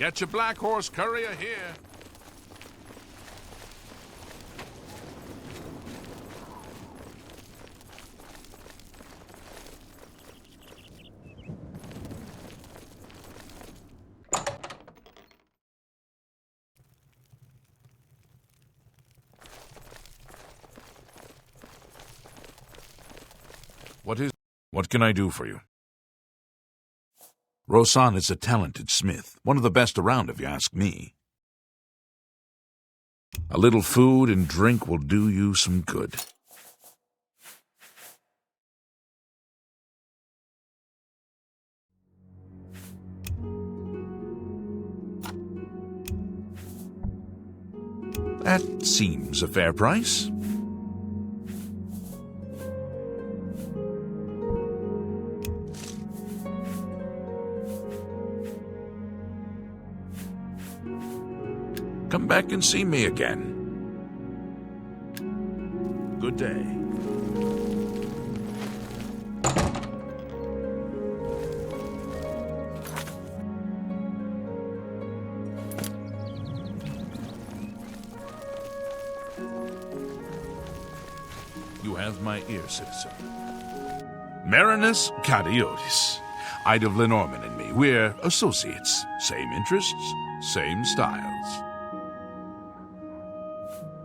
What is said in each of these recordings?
Get your black horse courier here. What can I do for you? Rosan is a talented smith, one of the best around if you ask me. A little food and drink will do you some good. That seems a fair price. Come back and see me again. Good day. You have my ear, citizen. Marinus Cadiotis. Ida of Lenormand and me. We're associates. Same interests, same styles.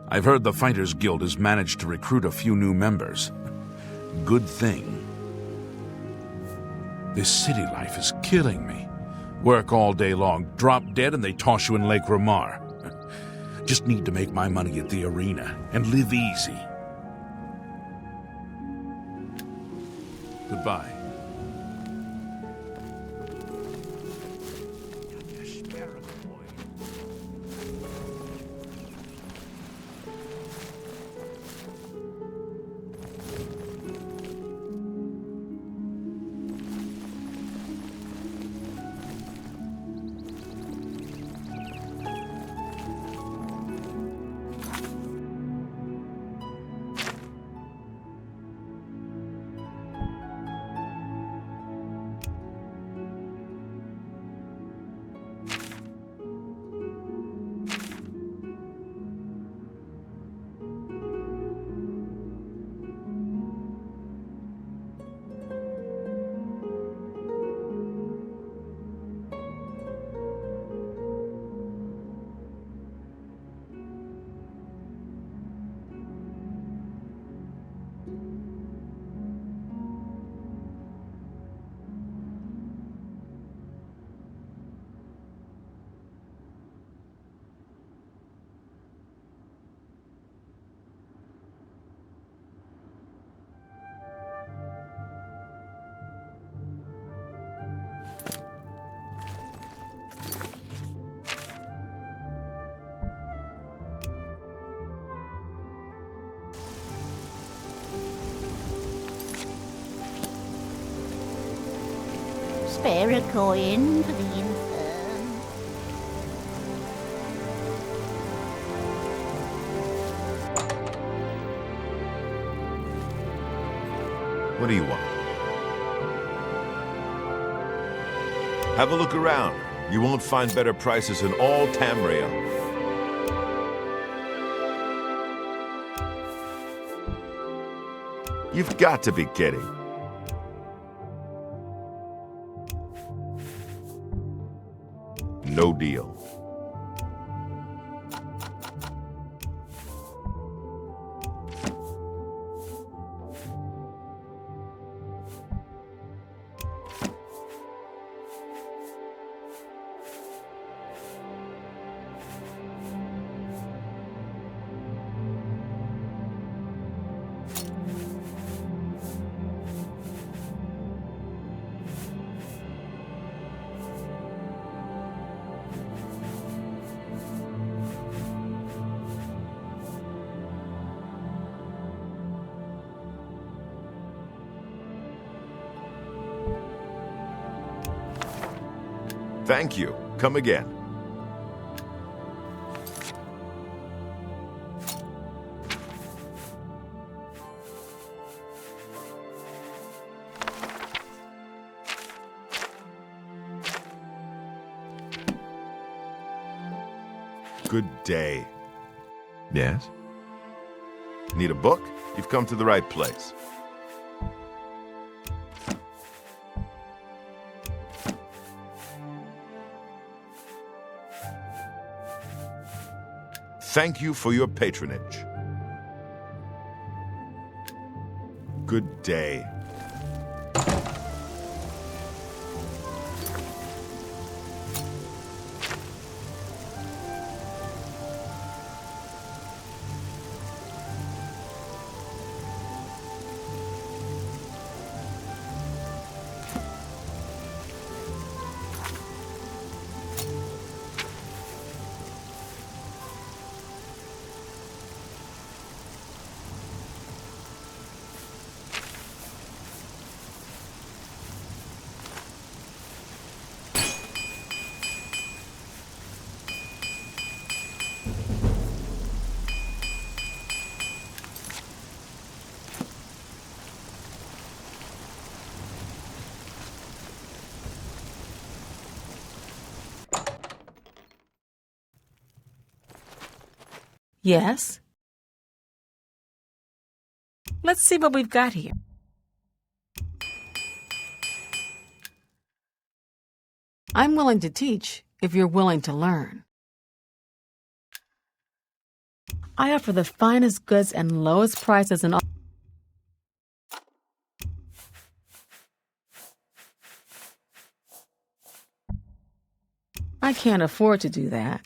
I've heard the Fighters Guild has managed to recruit a few new members. Good thing. This city life is killing me. Work all day long, drop dead, and they toss you in Lake Ramar. Just need to make my money at the arena and live easy. Goodbye. Spare a coin for the infirm. What do you want? Have a look around. You won't find better prices in all Tamriel. You've got to be kidding. No deal. Thank you. Come again. Good day. Yes? Need a book? You've come to the right place. Thank you for your patronage. Good day. Yes? Let's see what we've got here. I'm willing to teach if you're willing to learn. I offer the finest goods and lowest prices in all. I can't afford to do that.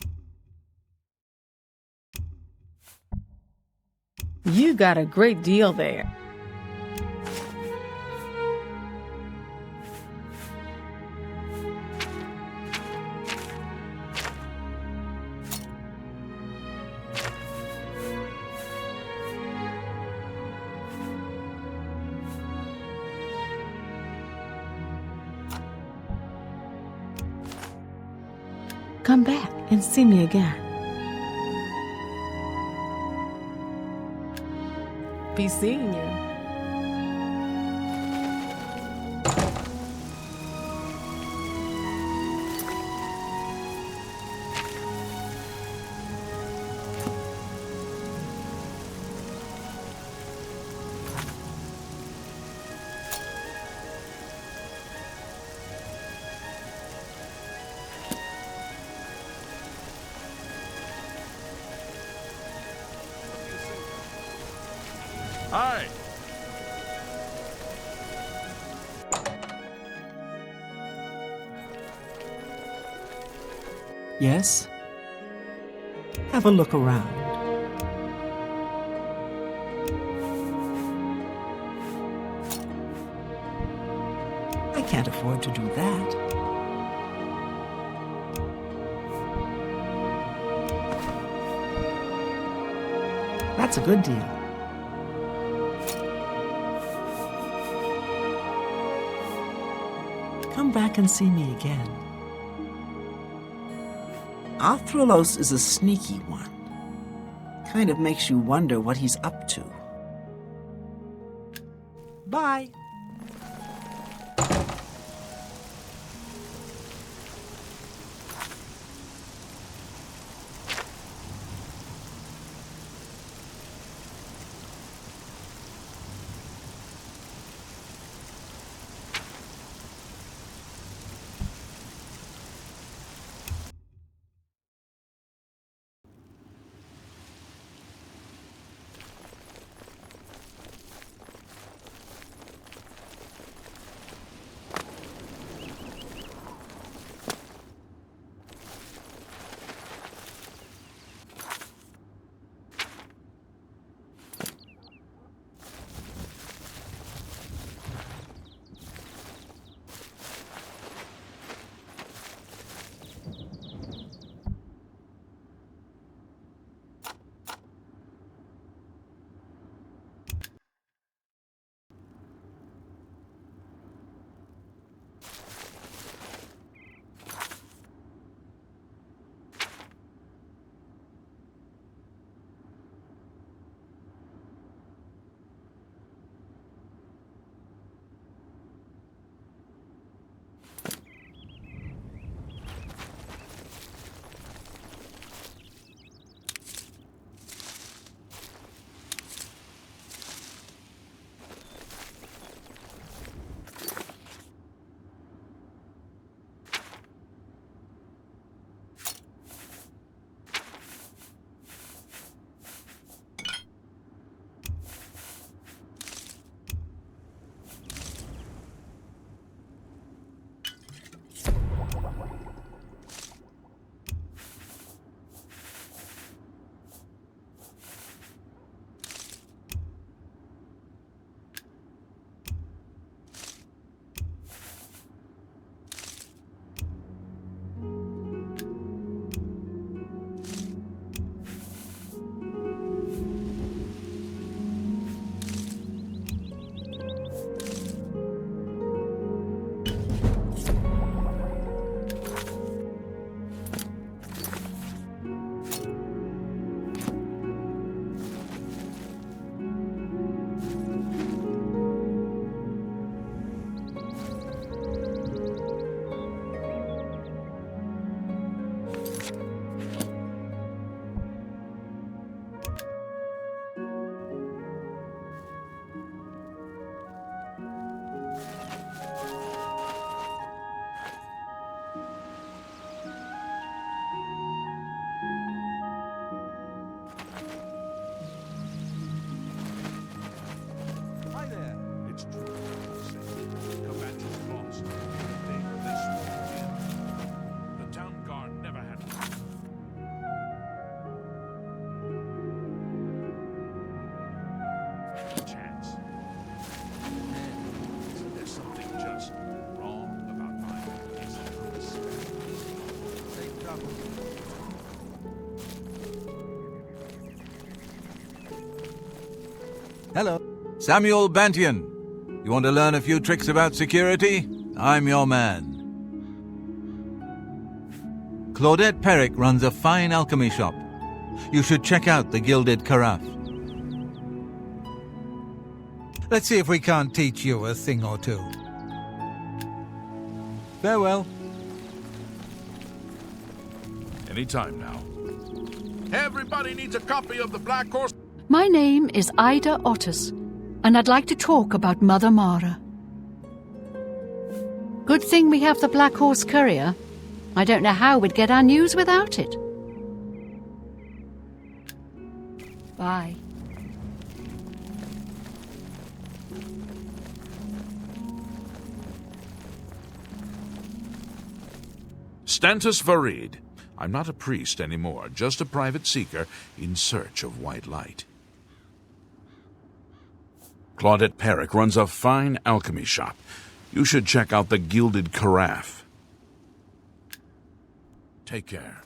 You got a great deal there. Come back and see me again. Be seeing you. Hi. Yes? Have a look around. I can't afford to do that. That's a good deal. Come back and see me again. Arthrolos is a sneaky one. Kind of makes you wonder what he's up to. Bye. a chance. Isn't there something just wrong about my existence? Same trouble. Hello. Samuel Bantian. You want to learn a few tricks about security? I'm your man. Claudette Perrick runs a fine alchemy shop. You should check out the Gilded Carafe. Let's see if we can't teach you a thing or two. Farewell. Anytime now. Everybody needs a copy of the Black Horse. My name is Ida Otis, and I'd like to talk about Mother Mara. Good thing we have the Black Horse Courier. I don't know how we'd get our news without it. Bye. Stantis Varid. I'm not a priest anymore, just a private seeker in search of white light. Claudette Perrick runs a fine alchemy shop. You should check out the Gilded Carafe. Take care.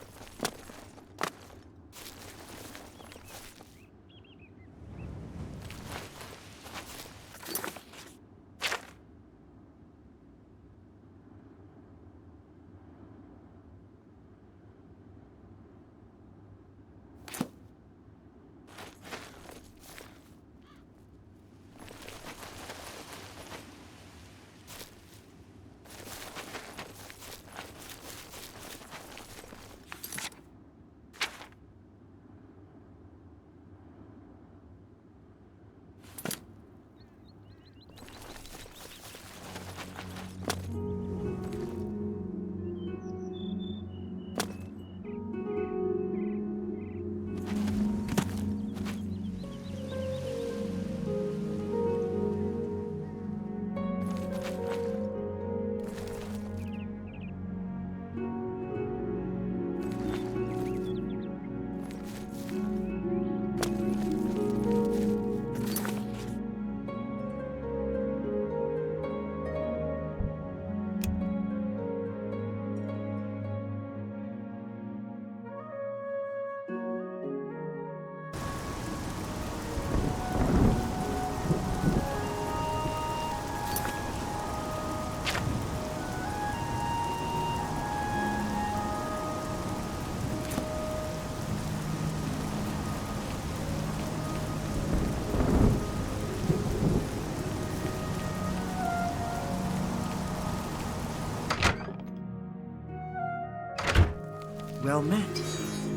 Well met.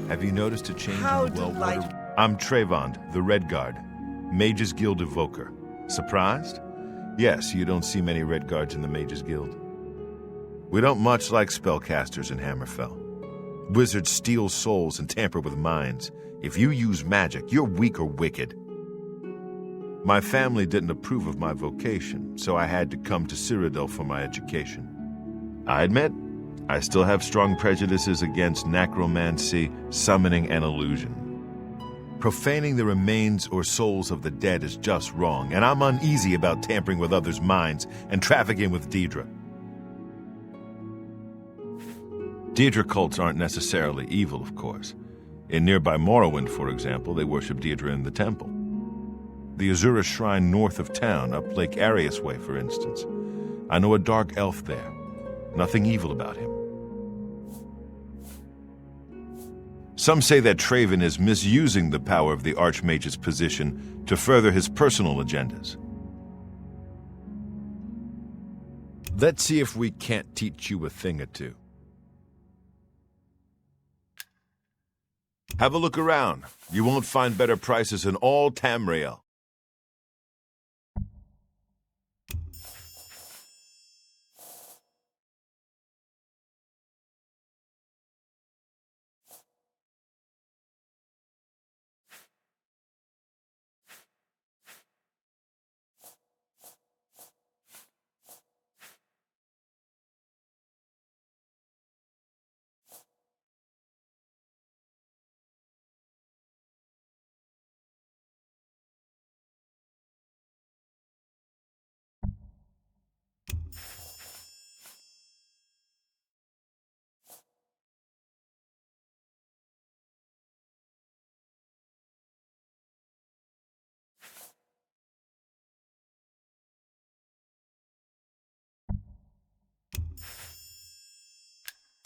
Have you noticed a change How in the well delight- water? I'm Trayvond, the Red Guard, Mages Guild evoker. Surprised? Yes, you don't see many Red Guards in the Mages Guild. We don't much like spellcasters in Hammerfell. Wizards steal souls and tamper with minds. If you use magic, you're weak or wicked. My family didn't approve of my vocation, so I had to come to Cyrodiil for my education. I admit, I still have strong prejudices against necromancy, summoning, and illusion. Profaning the remains or souls of the dead is just wrong, and I'm uneasy about tampering with others' minds and trafficking with Daedra. Daedra cults aren't necessarily evil, of course. In nearby Morrowind, for example, they worship Daedra in the temple. The Azura Shrine north of town, up Lake Arius Way, for instance. I know a dark elf there. Nothing evil about him. Some say that Traven is misusing the power of the Archmage's position to further his personal agendas. Let's see if we can't teach you a thing or two. Have a look around. You won't find better prices in all Tamriel.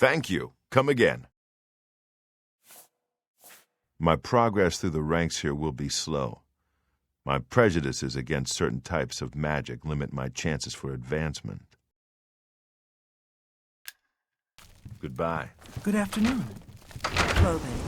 Thank you. Come again. My progress through the ranks here will be slow. My prejudices against certain types of magic limit my chances for advancement. Goodbye. Good afternoon. Clothing.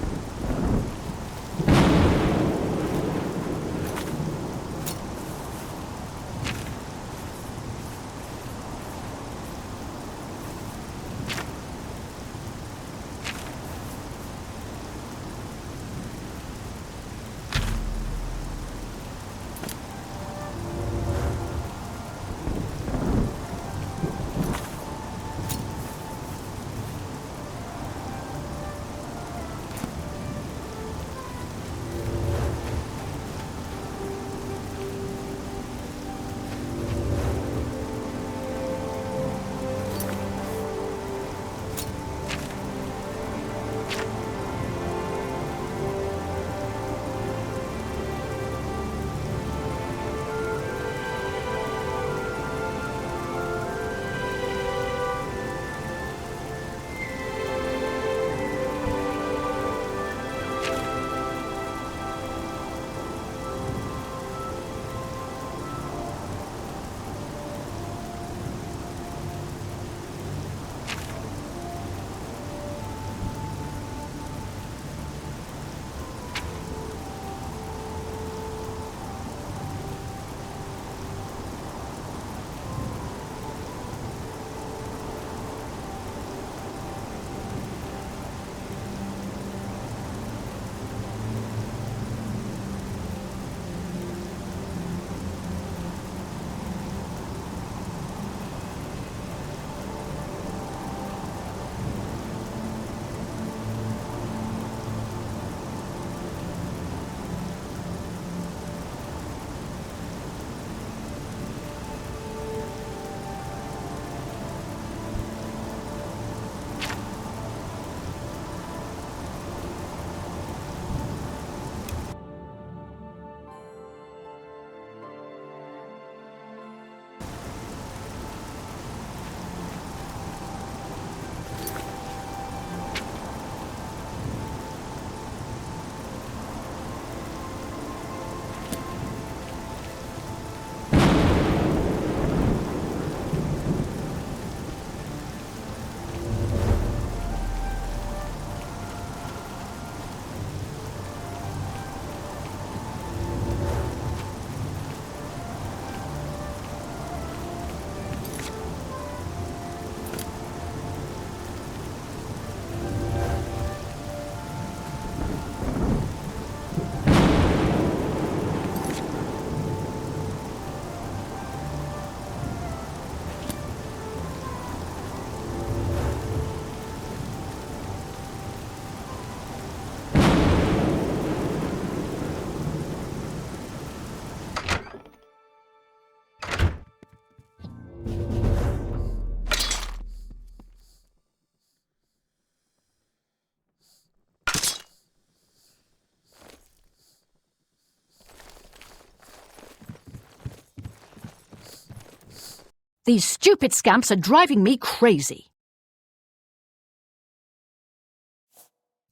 These stupid scamps are driving me crazy.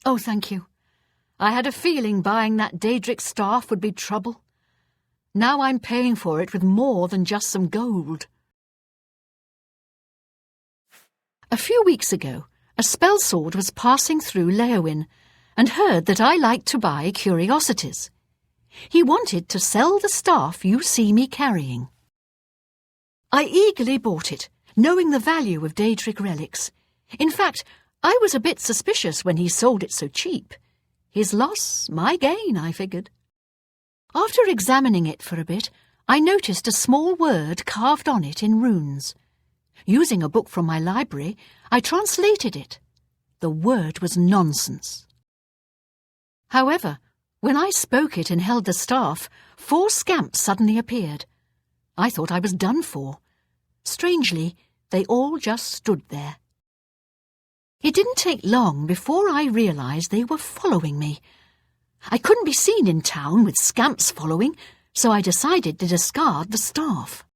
Oh, thank you. I had a feeling buying that Daedric staff would be trouble. Now I'm paying for it with more than just some gold. A few weeks ago, a spellsword was passing through Leowin and heard that I liked to buy curiosities. He wanted to sell the staff you see me carrying. I eagerly bought it, knowing the value of Daedric relics. In fact, I was a bit suspicious when he sold it so cheap. His loss, my gain, I figured. After examining it for a bit, I noticed a small word carved on it in runes. Using a book from my library, I translated it. The word was nonsense. However, when I spoke it and held the staff, 4 scamps suddenly appeared. I thought I was done for. Strangely, they all just stood there. It didn't take long before I realized they were following me. I couldn't be seen in town with scamps following, so I decided to discard the staff.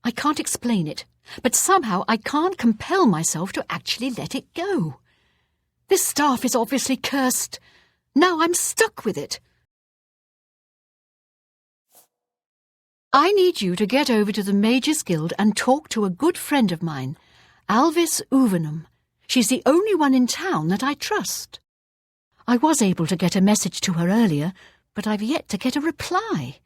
I can't explain it, but somehow I can't compel myself to actually let it go. This staff is obviously cursed. Now I'm stuck with it. I need you to get over to the Mages Guild and talk to a good friend of mine, Alvis Uvenum. She's the only one in town that I trust. I was able to get a message to her earlier, but I've yet to get a reply.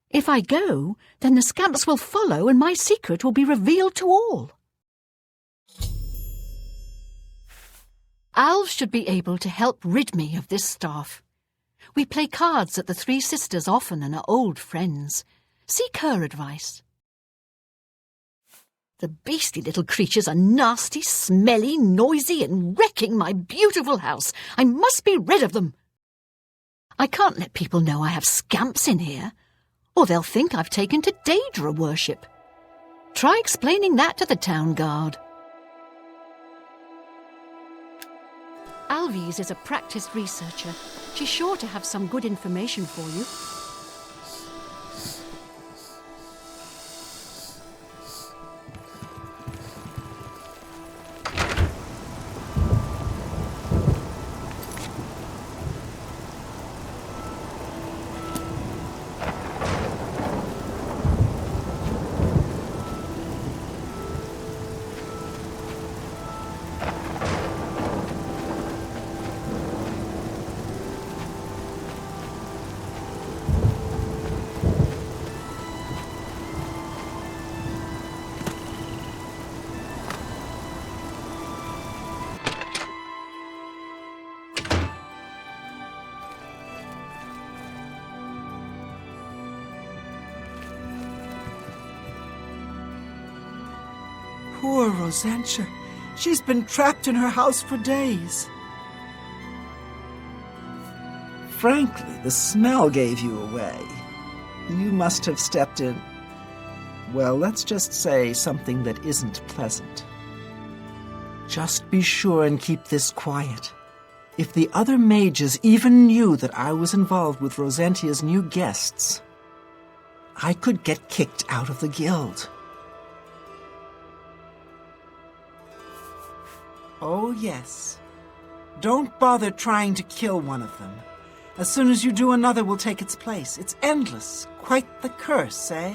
If I go, then the scamps will follow and my secret will be revealed to all. Alv should be able to help rid me of this staff. We play cards at the Three Sisters often and are old friends. Seek her advice. The beastly little creatures are nasty, smelly, noisy, and wrecking my beautiful house. I must be rid of them. I can't let people know I have scamps in here, or they'll think I've taken to Daedra worship. Try explaining that to the town guard. Alvis is a practiced researcher. She's sure to have some good information for you. Poor Rosentia. She's been trapped in her house for days. Frankly, the smell gave you away. You must have stepped in, well, let's just say something that isn't pleasant. Just be sure and keep this quiet. If the other mages even knew that I was involved with Rosentia's new guests, I could get kicked out of the guild. Oh, yes. Don't bother trying to kill one of them. As soon as you do, another will take its place. It's endless. Quite the curse, eh?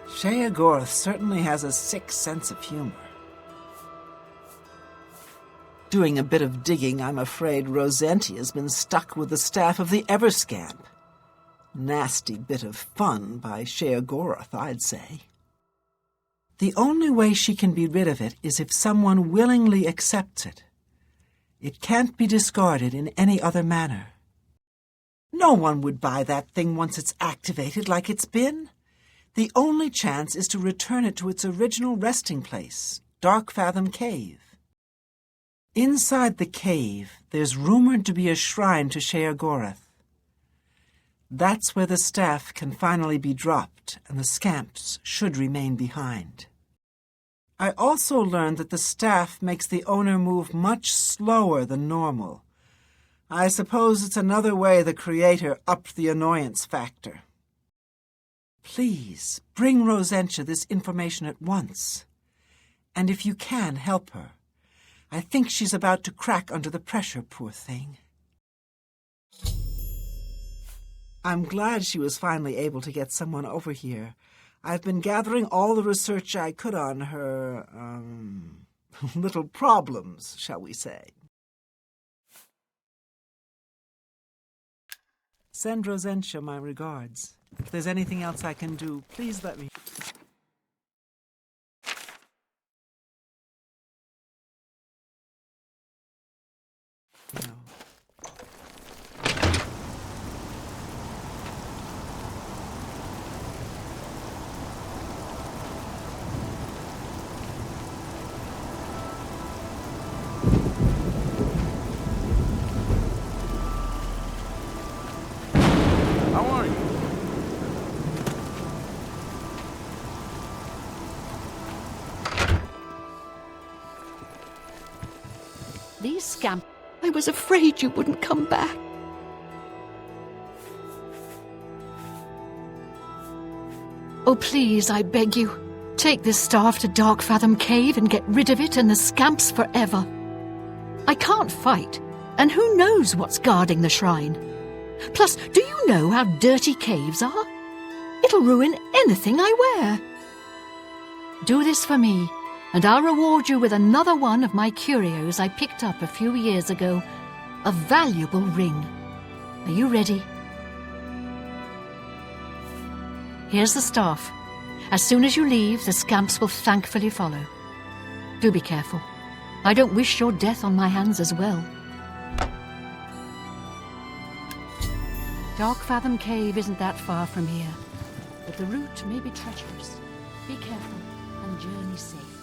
Sheogorath certainly has a sick sense of humor. Doing a bit of digging, I'm afraid Rosentia's been stuck with the staff of the Everscamp. Nasty bit of fun by Sheogorath, I'd say. The only way she can be rid of it is if someone willingly accepts it. It can't be discarded in any other manner. No one would buy that thing once it's activated like it's been. The only chance is to return it to its original resting place, Darkfathom Cave. Inside the cave, there's rumored to be a shrine to Sheogorath. That's where the staff can finally be dropped, and the scamps should remain behind. I also learned that the staff makes the owner move much slower than normal. I suppose it's another way the Creator upped the annoyance factor. Please, bring Rosentia this information at once. And if you can, help her. I think she's about to crack under the pressure, poor thing. I'm glad she was finally able to get someone over here. I've been gathering all the research I could on her, little problems, shall we say. Send Rosentia my regards. If there's anything else I can do, please let me... No. How are you? These scamps. I was afraid you wouldn't come back. Oh, please, I beg you. Take this staff to Darkfathom Cave and get rid of it and the scamps forever. I can't fight, and who knows what's guarding the shrine? Plus, do you know how dirty caves are? It'll ruin anything I wear. Do this for me, and I'll reward you with another one of my curios I picked up a few years ago. A valuable ring. Are you ready? Here's the staff. As soon as you leave, the scamps will thankfully follow. Do be careful. I don't wish your death on my hands as well. Darkfathom Cave isn't that far from here, but the route may be treacherous. Be careful and journey safe.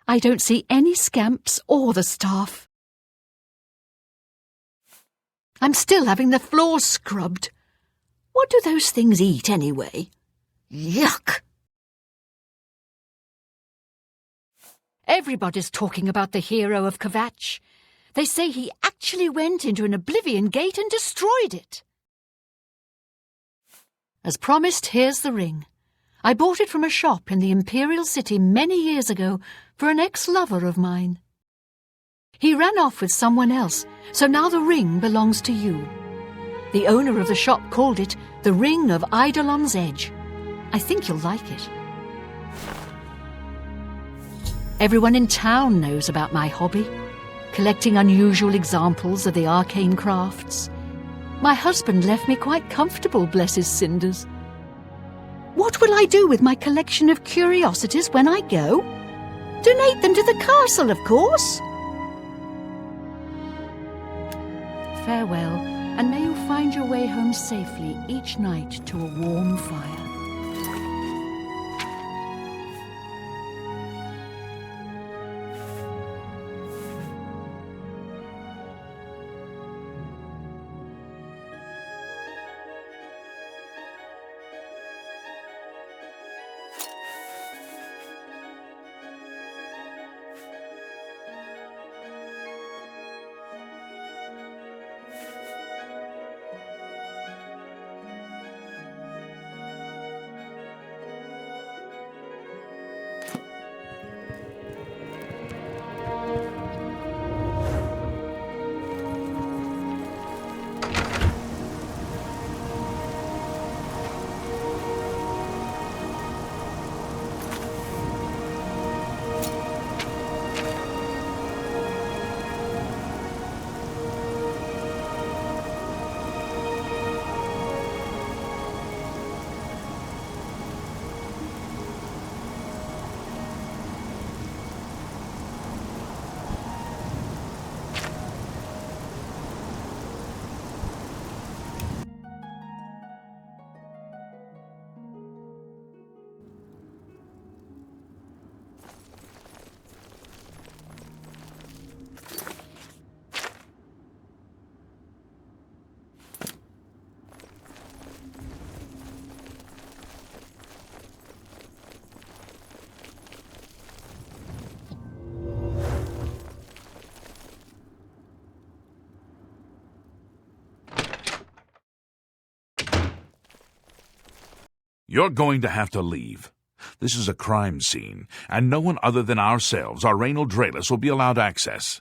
I don't see any scamps or the staff. I'm still having the floors scrubbed. What do those things eat anyway? Yuck! Everybody's talking about the hero of Kvatch. They say he actually went into an Oblivion gate and destroyed it. As promised, here's the ring. I bought it from a shop in the Imperial City many years ago for an ex-lover of mine. He ran off with someone else, so now the ring belongs to you. The owner of the shop called it the Ring of Eidolon's Edge. I think you'll like it. Everyone in town knows about my hobby, collecting unusual examples of the arcane crafts. My husband left me quite comfortable, bless his cinders. What will I do with my collection of curiosities when I go? Donate them to the castle, of course. Farewell, and may you find your way home safely each night to a warm fire. You're going to have to leave. This is a crime scene, and no one other than ourselves, our Raynal Draelus, will be allowed access.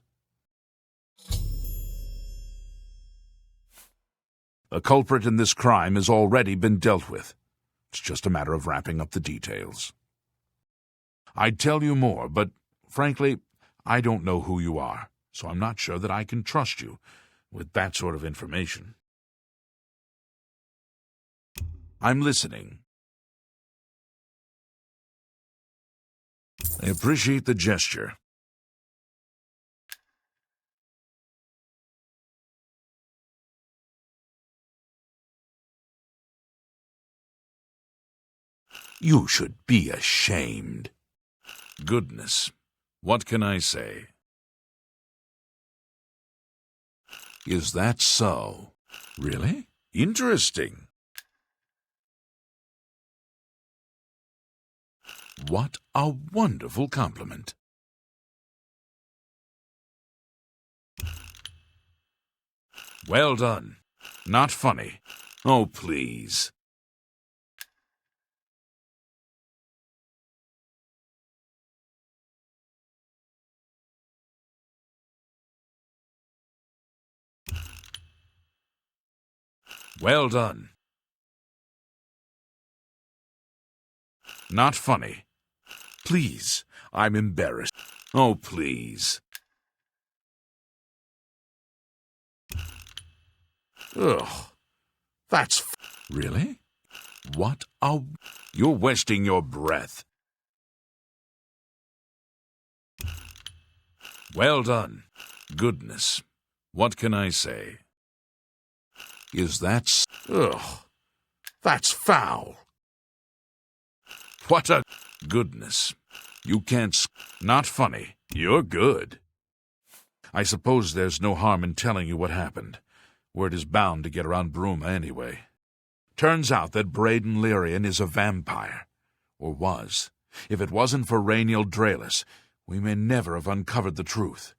The culprit in this crime has already been dealt with. It's just a matter of wrapping up the details. I'd tell you more, but frankly, I don't know who you are, so I'm not sure that I can trust you with that sort of information. I'm listening. I appreciate the gesture. You should be ashamed. Goodness, what can I say? Is that so? Really? Interesting. What a wonderful compliment. Well done. Not funny. Oh, please. Well done. Not funny. Please, I'm embarrassed. Oh, please. Ugh, really? What a... You're wasting your breath. Well done. Goodness, what can I say? Is that... Ugh, that's foul. What a... Goodness, You can't Not funny. You're good. I suppose there's no harm in telling you what happened. Word is bound to get around Bruma anyway. Turns out that Braden Lyrian is a vampire. Or was. If it wasn't for Rainiel Draelis, we may never have uncovered the truth.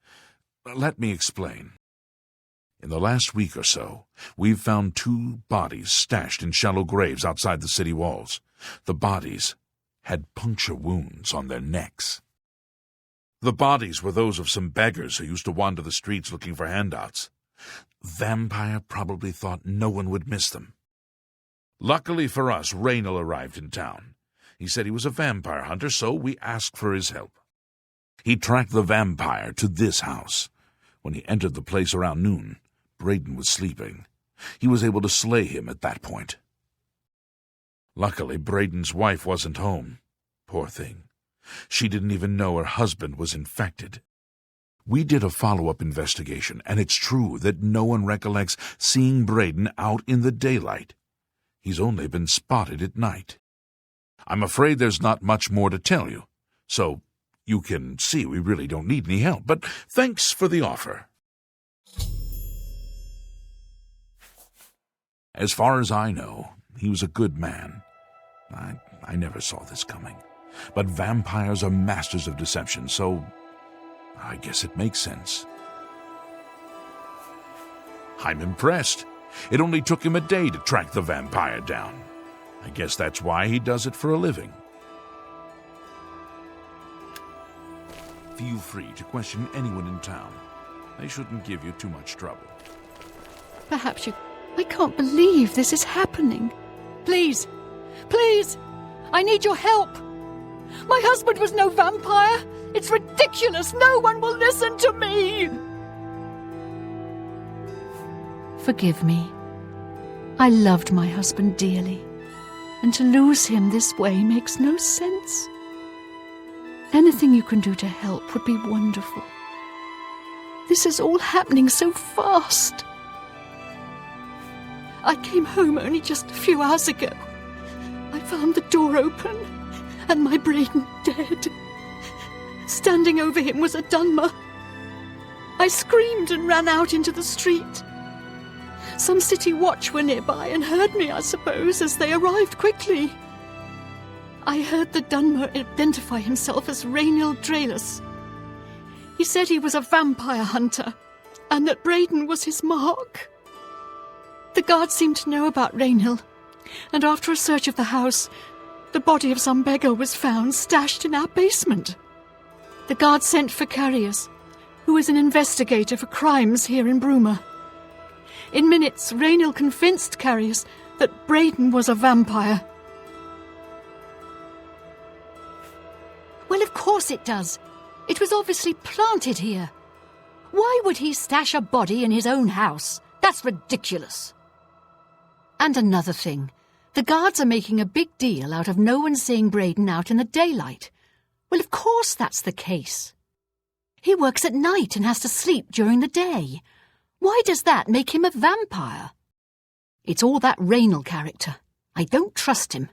Let me explain. In the last week or so, we've found 2 bodies stashed in shallow graves outside the city walls. The bodies had puncture wounds on their necks. The bodies were those of some beggars who used to wander the streets looking for handouts. Vampire probably thought no one would miss them. Luckily for us, Rainiel arrived in town. He said he was a vampire hunter, so we asked for his help. He tracked the vampire to this house. When he entered the place around noon, Braden was sleeping. He was able to slay him at that point. Luckily, Braden's wife wasn't home. Poor thing. She didn't even know her husband was infected. We did a follow-up investigation, and it's true that no one recollects seeing Braden out in the daylight. He's only been spotted at night. I'm afraid there's not much more to tell you, so you can see we really don't need any help, but thanks for the offer. As far as I know, he was a good man. I never saw this coming. But vampires are masters of deception, so I guess it makes sense. I'm impressed. It only took him a day to track the vampire down. I guess that's why he does it for a living. Feel free to question anyone in town. They shouldn't give you too much trouble. Perhaps you... I can't believe this is happening. Please, please, I need your help. My husband was no vampire. It's ridiculous. No one will listen to me. Forgive me. I loved my husband dearly, and to lose him this way makes no sense. Anything you can do to help would be wonderful. This is all happening so fast. I came home only just a few hours ago. I found the door open and my Braden dead. Standing over him was a Dunmer. I screamed and ran out into the street. Some city watch were nearby and heard me, I suppose, as they arrived quickly. I heard the Dunmer identify himself as Rainiel Draelis. He said he was a vampire hunter and that Braden was his mark. The guards seemed to know about Rainiel, and after a search of the house, the body of some beggar was found stashed in our basement. The guards sent for Carius, who is an investigator for crimes here in Bruma. In minutes, Rainiel convinced Carius that Braden was a vampire. Well, of course it does. It was obviously planted here. Why would he stash a body in his own house? That's ridiculous. And another thing, the guards are making a big deal out of no one seeing Braden out in the daylight. Well, of course that's the case. He works at night and has to sleep during the day. Why does that make him a vampire? It's all that Rainiel character. I don't trust him.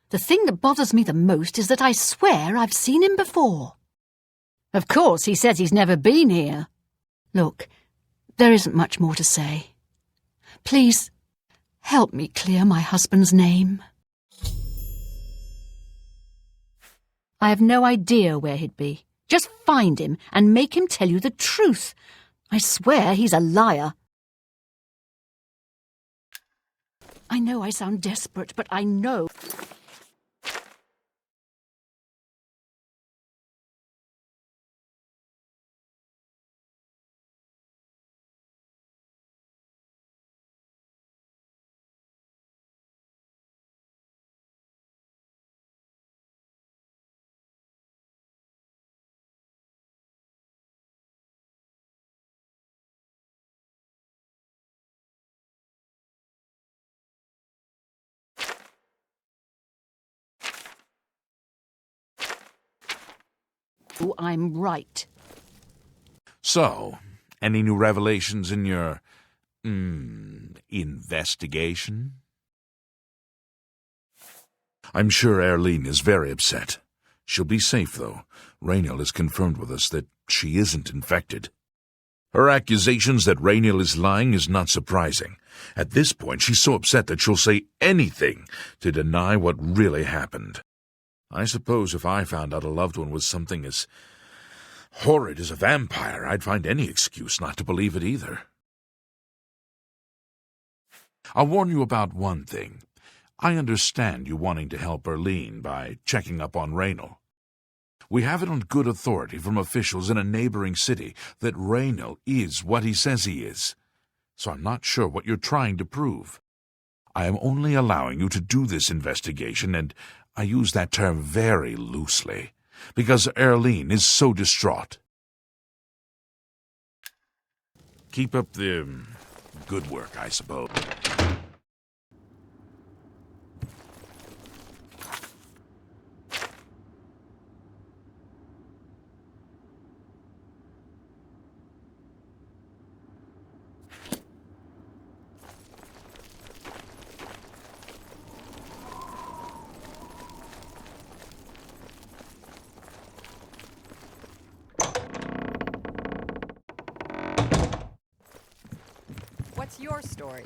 The thing that bothers me the most is that I swear I've seen him before. Of course, he says he's never been here. Look, there isn't much more to say. Please, help me clear my husband's name. I have no idea where he'd be. Just find him and make him tell you the truth. I swear he's a liar. I know I sound desperate, but I know... I'm right. So, any new revelations in your, investigation? I'm sure Erlene is very upset. She'll be safe, though. Rainiel has confirmed with us that she isn't infected. Her accusations that Rainiel is lying is not surprising. At this point, she's so upset that she'll say anything to deny what really happened. I suppose if I found out a loved one was something as horrid as a vampire, I'd find any excuse not to believe it either. I'll warn you about one thing. I understand you wanting to help Erlene by checking up on Rainiel. We have it on good authority from officials in a neighboring city that Rainiel is what he says he is. So I'm not sure what you're trying to prove. I am only allowing you to do this investigation, and I use that term very loosely, because Erlene is so distraught. Keep up the good work, I suppose. What's your story?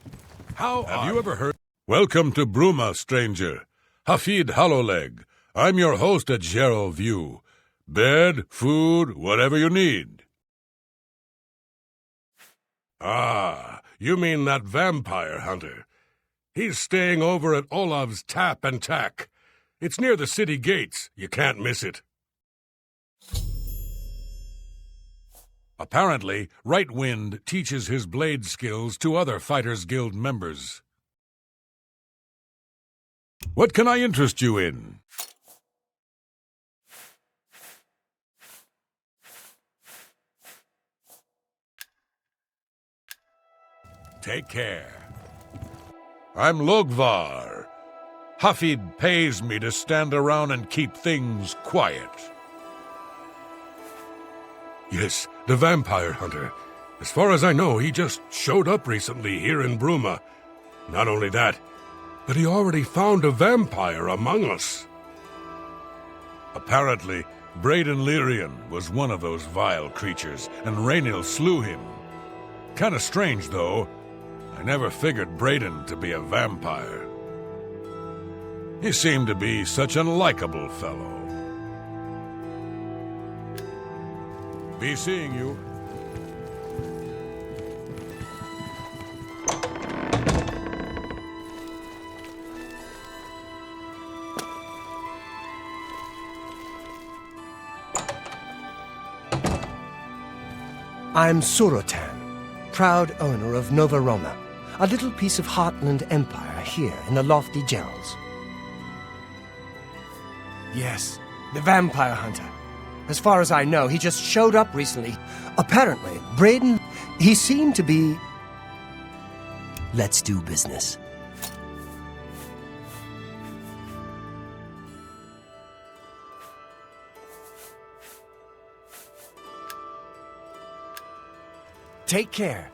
Have you ever heard? Welcome to Bruma, stranger. Hafid Hollowleg. I'm your host at Gerald View. Bed, food, whatever you need. Ah, you mean that vampire hunter. He's staying over at Olav's Tap and Tack. It's near the city gates. You can't miss it. Apparently, Right Wind teaches his blade skills to other Fighters Guild members. What can I interest you in? Take care. I'm Logvar. Hafid pays me to stand around and keep things quiet. Yes, the vampire hunter. As far as I know, he just showed up recently here in Bruma. Not only that, but he already found a vampire among us. Apparently, Braden Lyrian was one of those vile creatures, and Rainiel slew him. Kinda strange, though. I never figured Braden to be a vampire. He seemed to be such a likable fellow. Be seeing you. I'm Surotan, proud owner of Nova Roma, a little piece of Heartland Empire here in the lofty Gerals. Yes, the vampire hunter. As far as I know, he just showed up recently. Apparently, Braden, he seemed to be... Let's do business. Take care.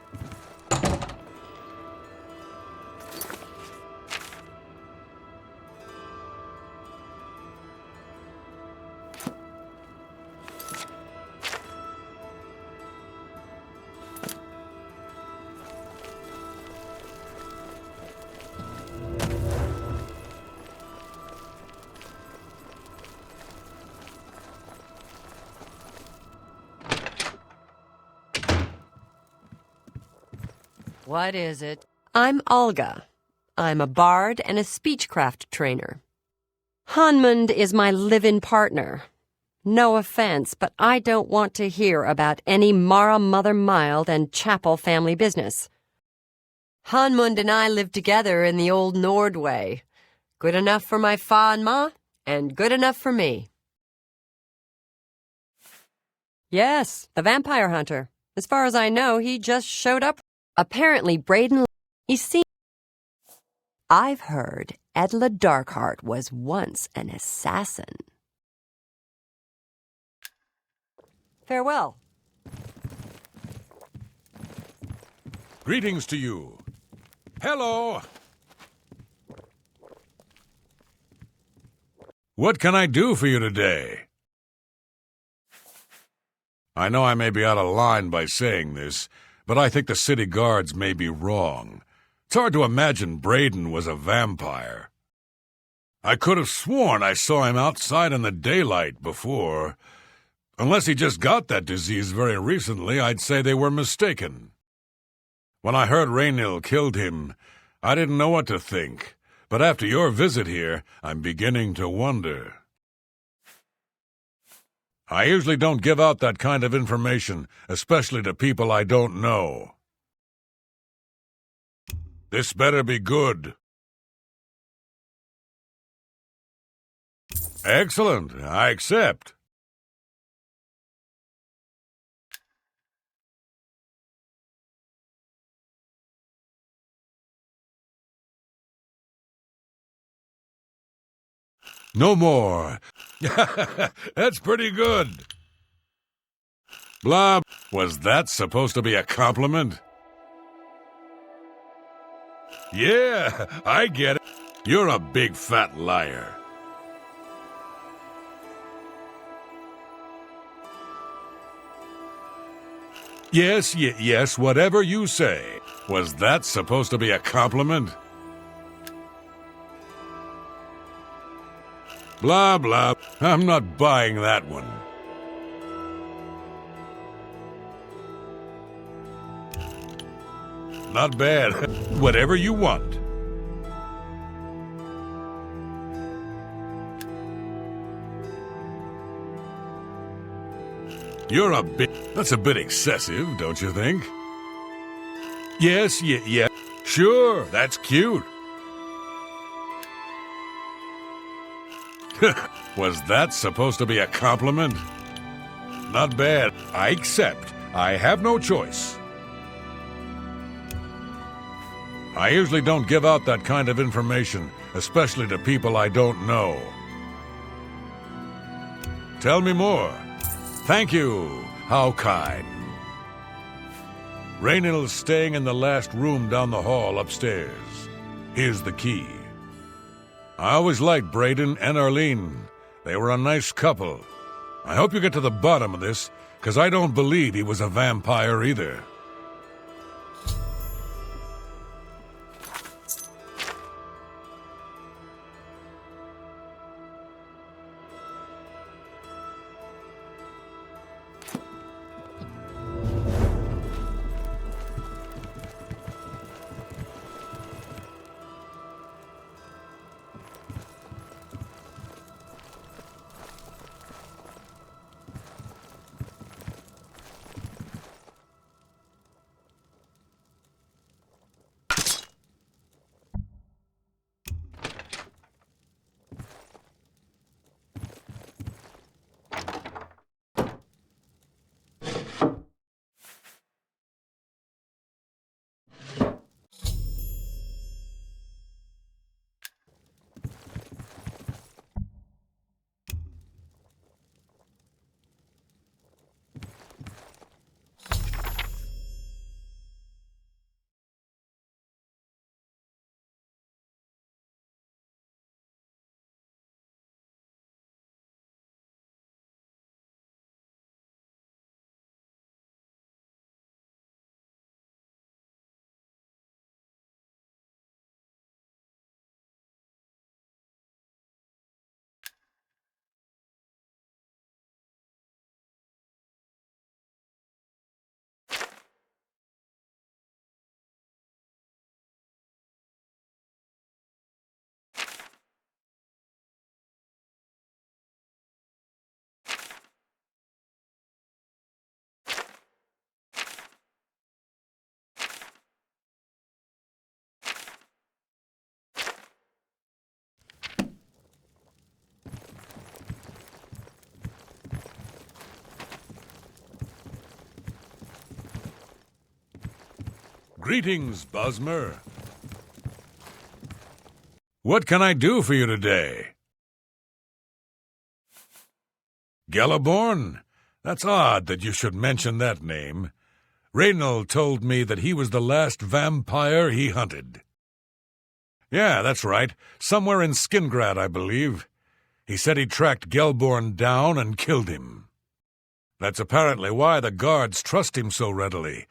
What is it? I'm Olga. I'm a bard and a speechcraft trainer. Hanmund is my live-in partner. No offense, but I don't want to hear about any Mara Mother Mild and Chapel family business. Hanmund and I live together in the old Nord way. Good enough for my fa and ma, and good enough for me. Yes, the vampire hunter. As far as I know, he just showed up. Apparently, Braden... You see, I've heard Edla Darkheart was once an assassin. Farewell. Greetings to you. Hello! What can I do for you today? I know I may be out of line by saying this, but I think the city guards may be wrong. It's hard to imagine Braden was a vampire. I could have sworn I saw him outside in the daylight before. Unless he just got that disease very recently, I'd say they were mistaken. When I heard Raynil killed him, I didn't know what to think. But after your visit here, I'm beginning to wonder. I usually don't give out that kind of information, especially to people I don't know. This better be good. Excellent. I accept. No more. That's pretty good. Blah. Was that supposed to be a compliment? Yeah, I get it. You're a big fat liar. Yes, whatever you say. Was that supposed to be a compliment? Blah, blah. I'm not buying that one. Not bad. Whatever you want. You're a bit... That's a bit excessive, don't you think? Yes, yeah. Sure, that's cute. Was that supposed to be a compliment? Not bad. I accept. I have no choice. I usually don't give out that kind of information, especially to people I don't know. Tell me more. Thank you. How kind. Raynil's staying in the last room down the hall upstairs. Here's the key. I always liked Braden and Arlene. They were a nice couple. I hope you get to the bottom of this, because I don't believe he was a vampire either. Greetings, Bosmer. What can I do for you today? Galaborn? That's odd that you should mention that name. Raynil told me that he was the last vampire he hunted. Yeah, that's right. Somewhere in Skingrad, I believe. He said he tracked Gelborn down and killed him. That's apparently why the guards trust him so readily.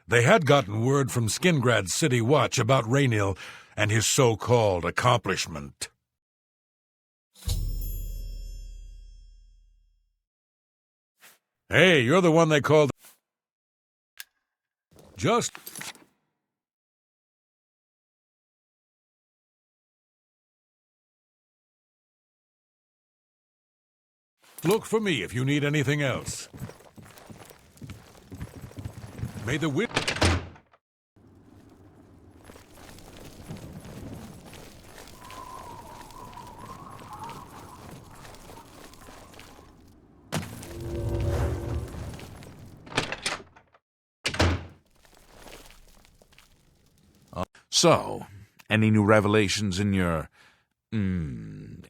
They had gotten word from Skingrad's City Watch about Raynil and his so-called accomplishment. Hey, you're the one they called... Just... Look for me if you need anything else. May the wind... So, any new revelations in your,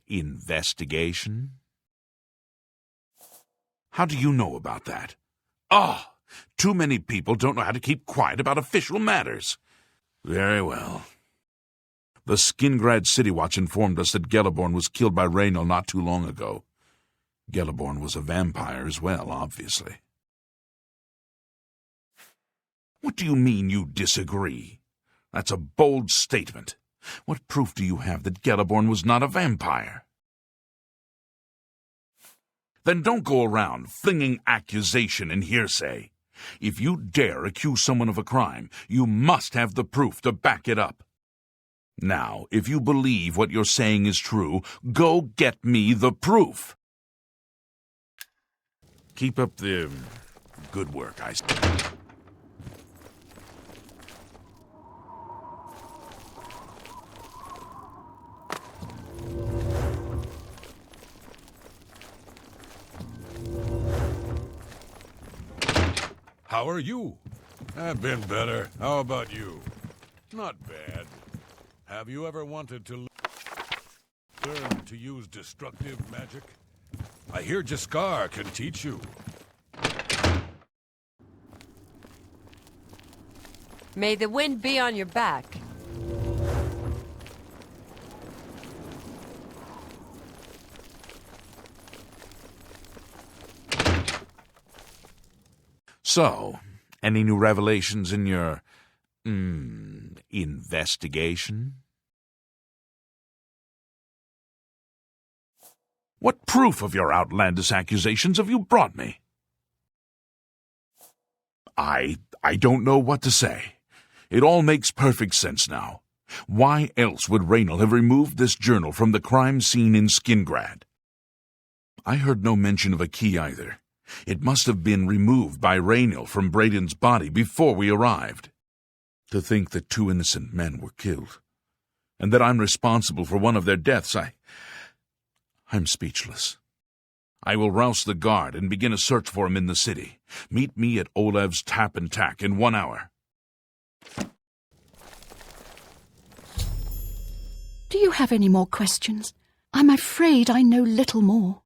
investigation? How do you know about that? Oh, too many people don't know how to keep quiet about official matters. Very well. The Skingrad City Watch informed us that Gelborn was killed by Raynil not too long ago. Gelborn was a vampire as well, obviously. What do you mean you disagree? That's a bold statement. What proof do you have that Gelborn was not a vampire? Then don't go around flinging accusation and hearsay. If you dare accuse someone of a crime, you must have the proof to back it up. Now, if you believe what you're saying is true, go get me the proof. Keep up the good work, I say. How are you? I've been better. How about you? Not bad. Have you ever wanted to learn to use destructive magic? I hear Jaskar can teach you. May the wind be on your back. So, any new revelations in your, investigation? What proof of your outlandish accusations have you brought me? I don't know what to say. It all makes perfect sense now. Why else would Raynil have removed this journal from the crime scene in Skingrad? I heard no mention of a key either. It must have been removed by Raynil from Braden's body before we arrived. To think that 2 innocent men were killed, and that I'm responsible for one of their deaths, I'm speechless. I will rouse the guard and begin a search for him in the city. Meet me at Olev's Tap and Tack in 1 hour. Do you have any more questions? I'm afraid I know little more.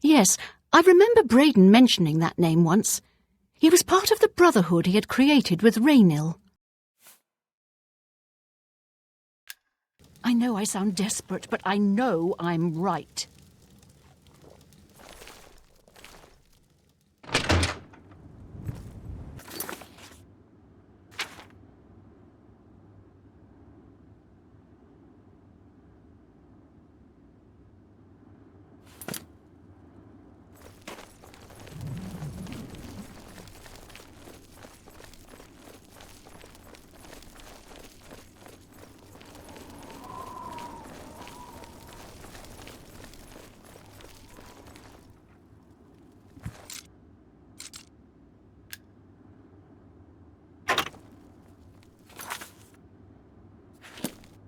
Yes, I remember Braden mentioning that name once. He was part of the Brotherhood he had created with Raynil. I know I sound desperate, but I know I'm right.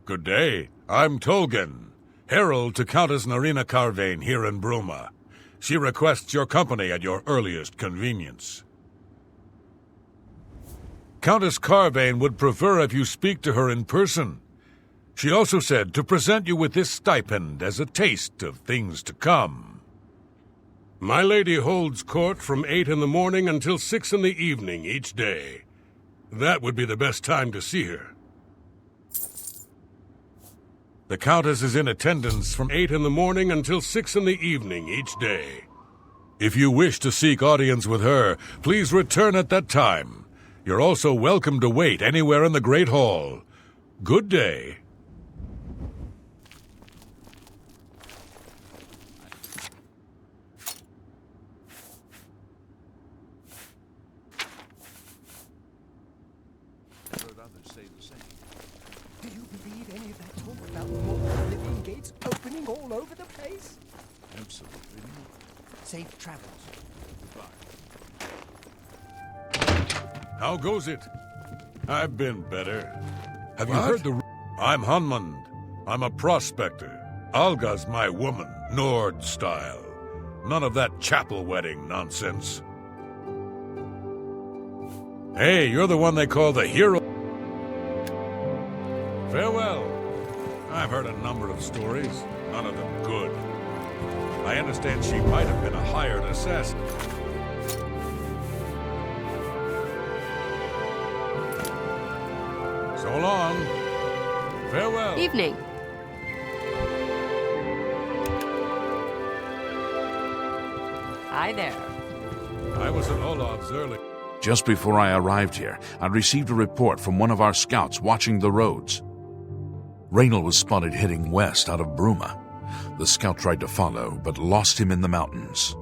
Good day. I'm Tolgan, herald to Countess Narina Carvane here in Bruma. She requests your company at your earliest convenience. Countess Carvane would prefer if you speak to her in person. She also said to present you with this stipend as a taste of things to come. My lady holds court from 8 in the morning until 6 in the evening each day. That would be the best time to see her. The Countess is in attendance from 8 in the morning until 6 in the evening each day. If you wish to seek audience with her, please return at that time. You're also welcome to wait anywhere in the Great Hall. Good day. Do you believe any of that talk about more Oblivion gates opening all over the place? Absolutely. Safe travels. How goes it? I've been better. Have you heard the... I'm Hunmund. I'm a prospector. Alga's my woman, Nord style. None of that chapel wedding nonsense. Hey, you're the one they call the hero. Farewell. I've heard a number of stories, none of them good. I understand she might have been a hired assassin. So long. Farewell. Evening. Hi there. I was at Olav's early. Just before I arrived here, I received a report from one of our scouts watching the roads. Raynal was spotted heading west out of Bruma. The scout tried to follow, but lost him in the mountains.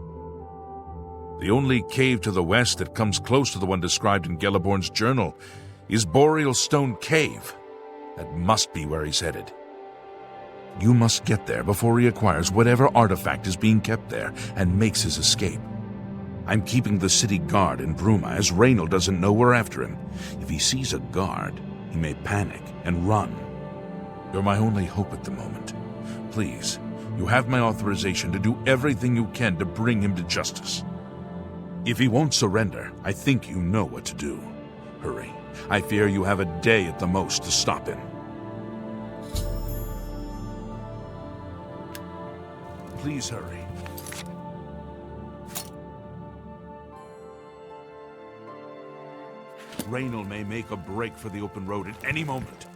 The only cave to the west that comes close to the one described in Gelliborn's journal is Boreal Stone Cave. That must be where he's headed. You must get there before he acquires whatever artifact is being kept there and makes his escape. I'm keeping the city guard in Bruma, as Raynal doesn't know we're after him. If he sees a guard, he may panic and run. You're my only hope at the moment. Please, you have my authorization to do everything you can to bring him to justice. If he won't surrender, I think you know what to do. Hurry. I fear you have a day at the most to stop him. Please hurry. Raynal may make a break for the open road at any moment.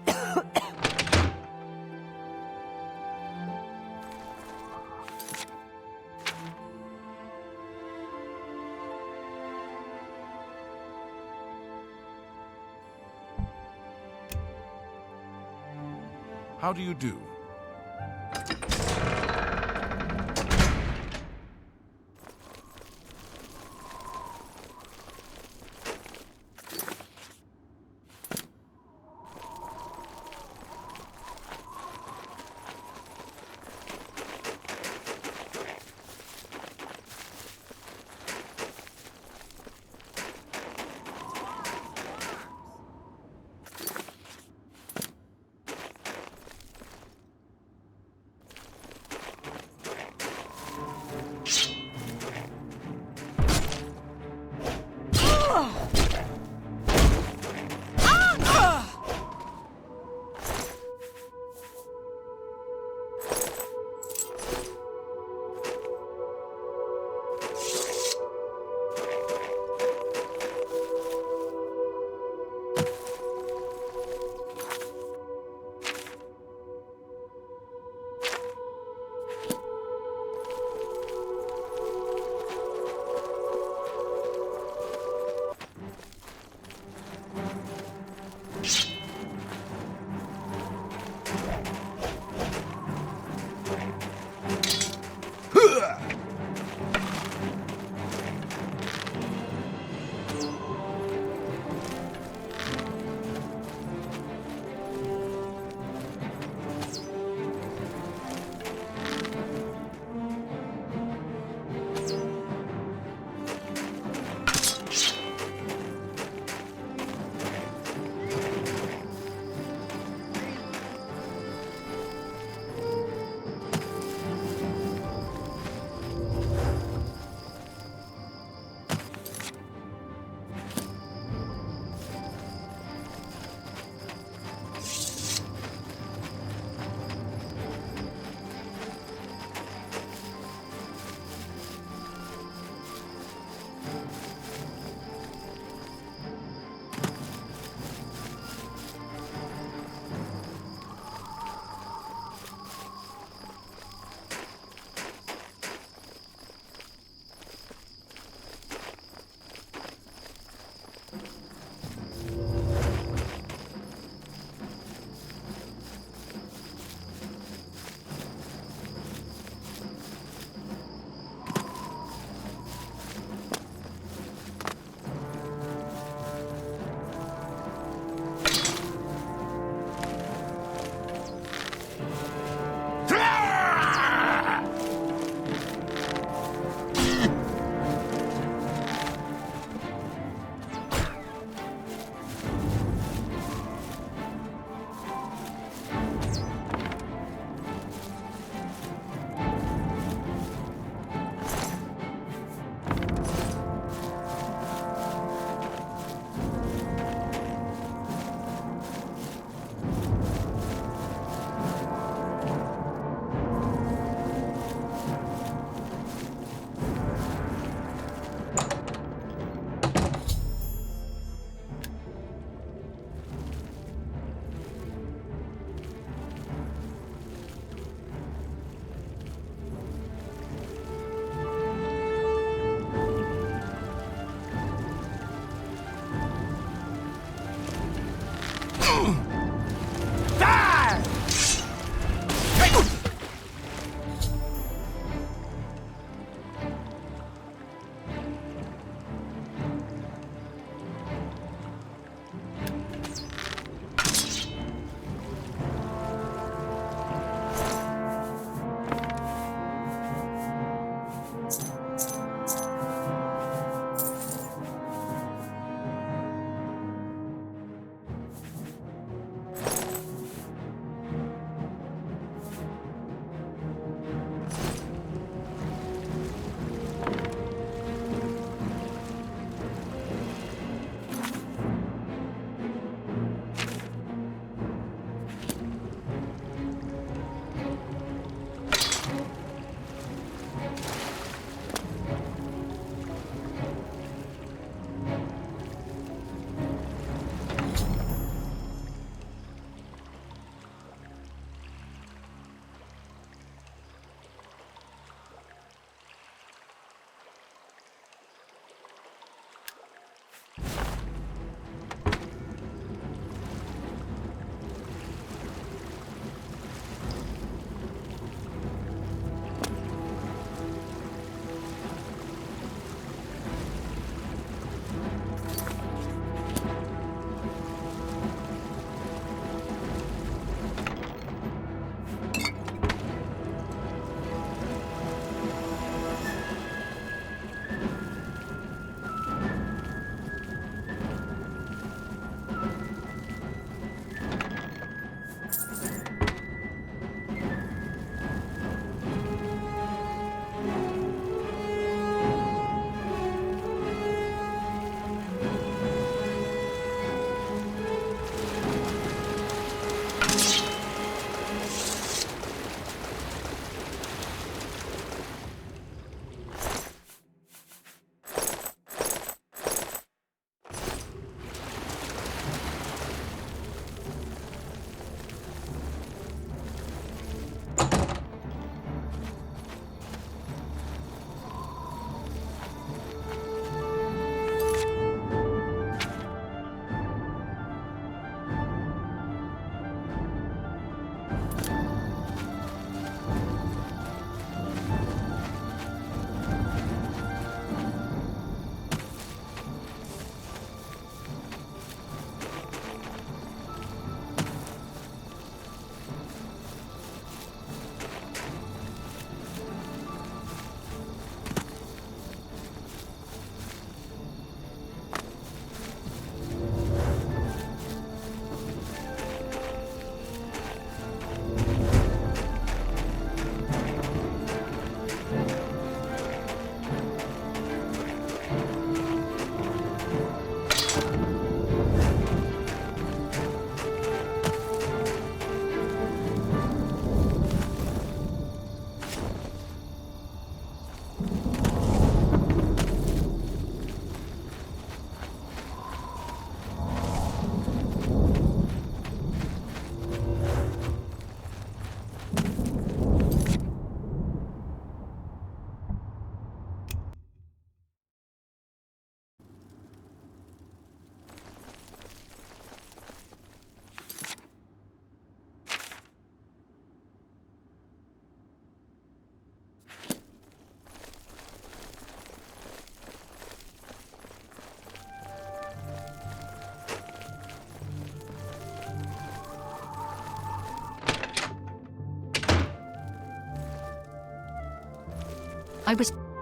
How do you do?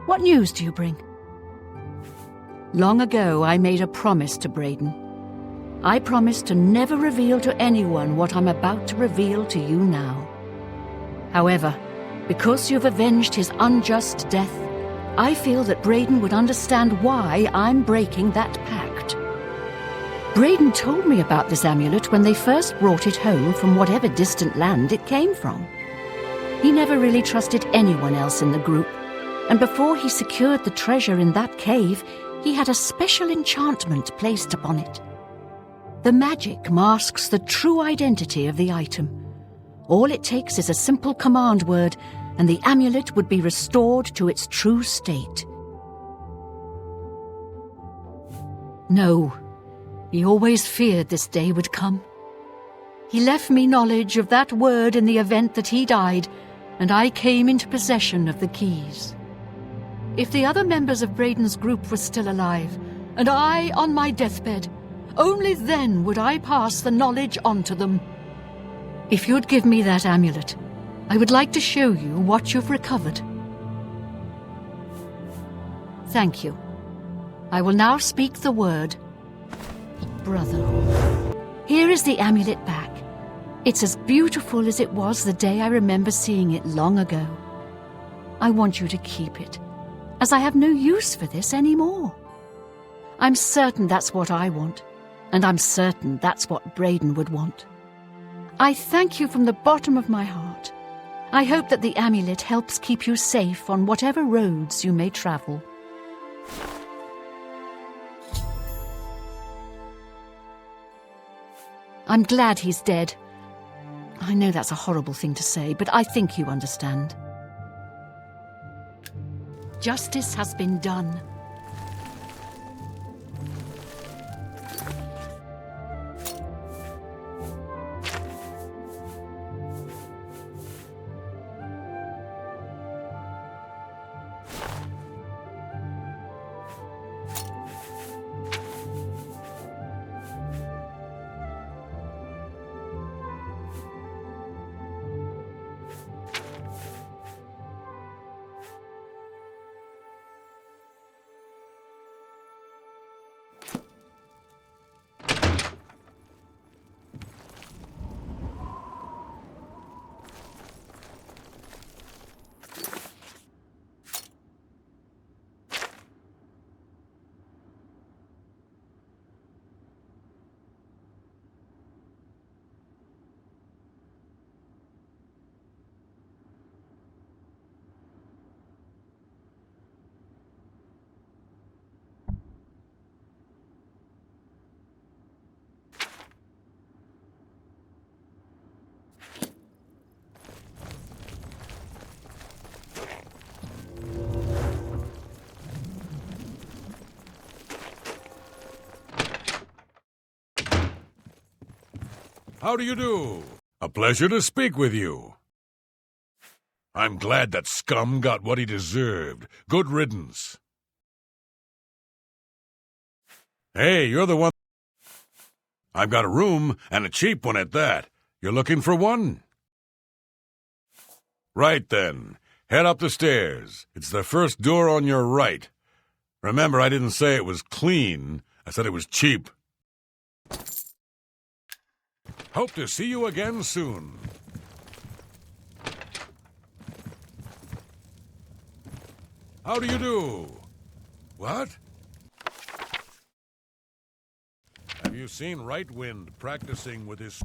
What news do you bring? Long ago, I made a promise to Braden. I promised to never reveal to anyone what I'm about to reveal to you now. However, because you've avenged his unjust death, I feel that Braden would understand why I'm breaking that pact. Braden told me about this amulet when they first brought it home from whatever distant land it came from. He never really trusted anyone else in the group, and before he secured the treasure in that cave, he had a special enchantment placed upon it. The magic masks the true identity of the item. All it takes is a simple command word, and the amulet would be restored to its true state. No, he always feared this day would come. He left me knowledge of that word in the event that he died, and I came into possession of the keys. If the other members of Braden's group were still alive, and I on my deathbed, only then would I pass the knowledge on to them. If you'd give me that amulet, I would like to show you what you've recovered. Thank you. I will now speak the word Brotherhood. Here is the amulet back. It's as beautiful as it was the day I remember seeing it long ago. I want you to keep it, as I have no use for this anymore. I'm certain that's what I want, and I'm certain that's what Braden would want. I thank you from the bottom of my heart. I hope that the amulet helps keep you safe on whatever roads you may travel. I'm glad he's dead. I know that's a horrible thing to say, but I think you understand. Justice has been done. How do you do? A pleasure to speak with you. I'm glad that scum got what he deserved. Good riddance. Hey, you're the one. I've got a room, and a cheap one at that. You're looking for one? Right then. Head up the stairs. It's the first door on your right. Remember, I didn't say it was clean. I said it was cheap. Hope to see you again soon. How do you do? What? Have you seen Right Wind practicing with his...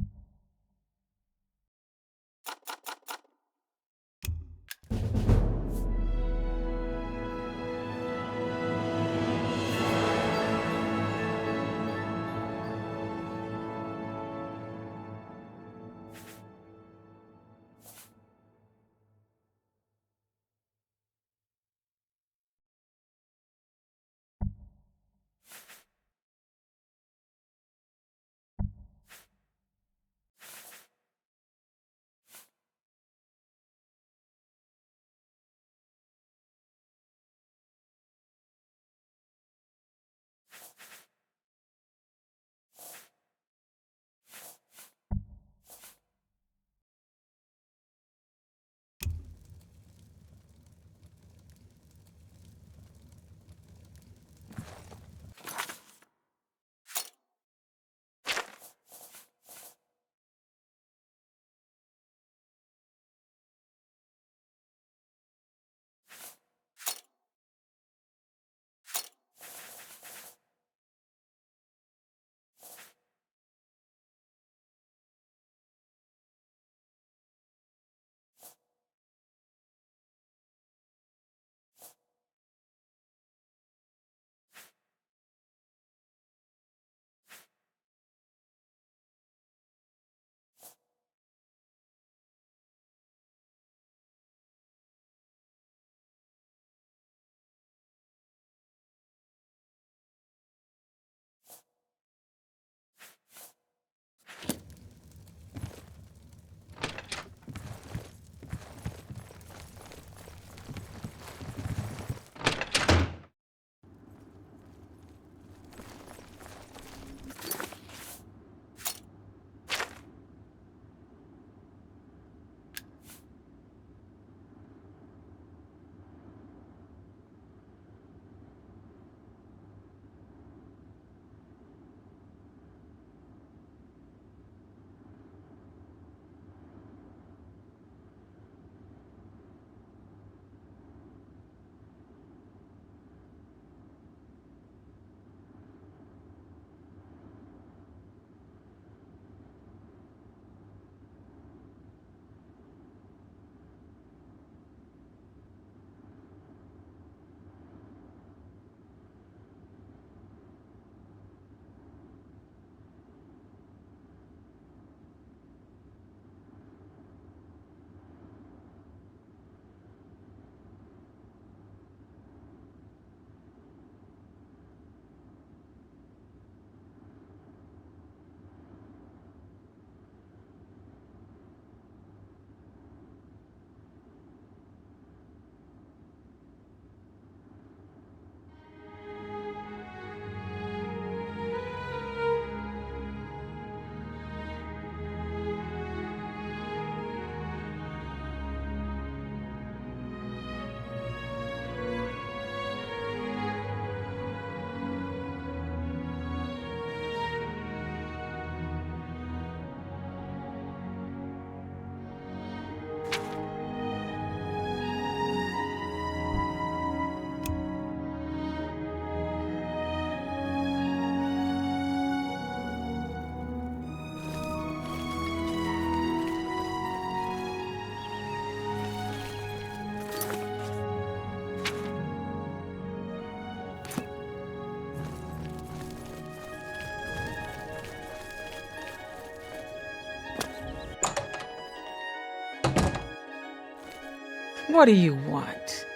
What do you want?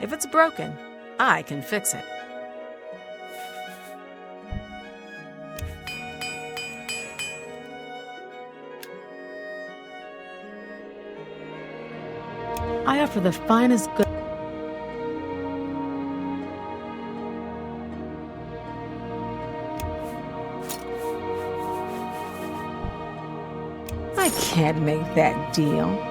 If it's broken, I can fix it. I offer the finest goods. I can't make that deal.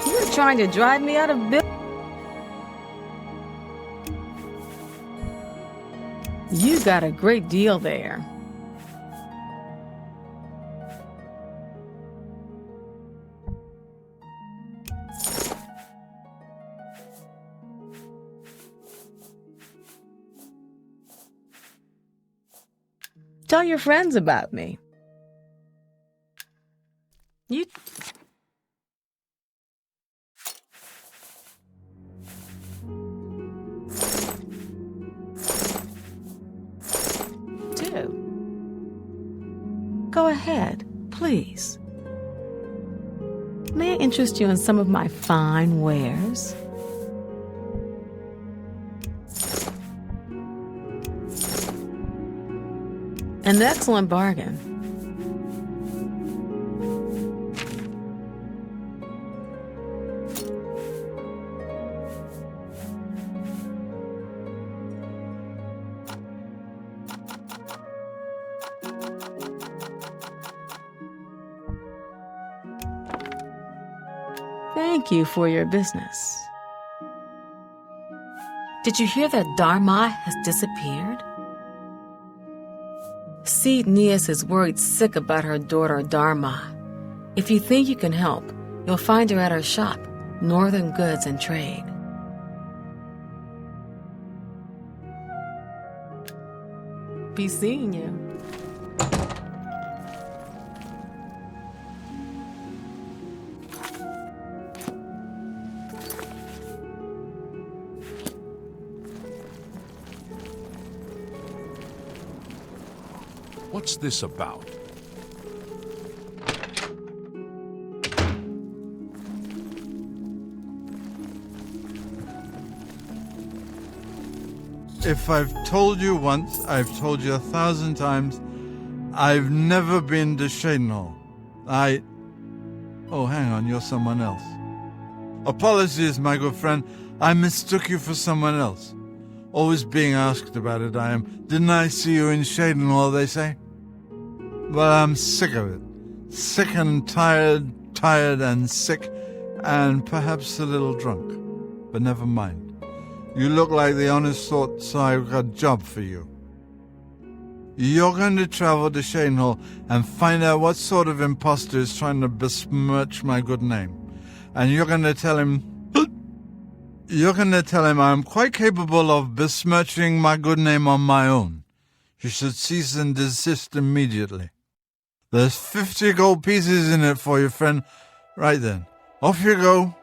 You're trying to drive me out of business. You got a great deal there. Tell your friends about me. You... do. Go ahead, please. May I interest you in some of my fine wares? An excellent bargain. Thank you for your business. Did you hear that Dharma has disappeared? Seed Neas is worried sick about her daughter Dharma. If you think you can help, you'll find her at her shop, Northern Goods and Trade. Be seeing you. What's this about? If I've told you once, I've told you 1,000 times, I've never been to Shadenhall. Oh, hang on, you're someone else. Apologies, my good friend, I mistook you for someone else. Always being asked about it, I am. Didn't I see you in Shadenhall, they say? Well, I'm sick of it. Sick and tired and sick, and perhaps a little drunk. But never mind. You look like the honest sort, so I've got a job for you. You're going to travel to Shadenhall and find out what sort of imposter is trying to besmirch my good name. And you're going to tell him... I'm quite capable of besmirching my good name on my own. You should cease and desist immediately. There's 50 gold pieces in it for you, friend. Right then, off you go.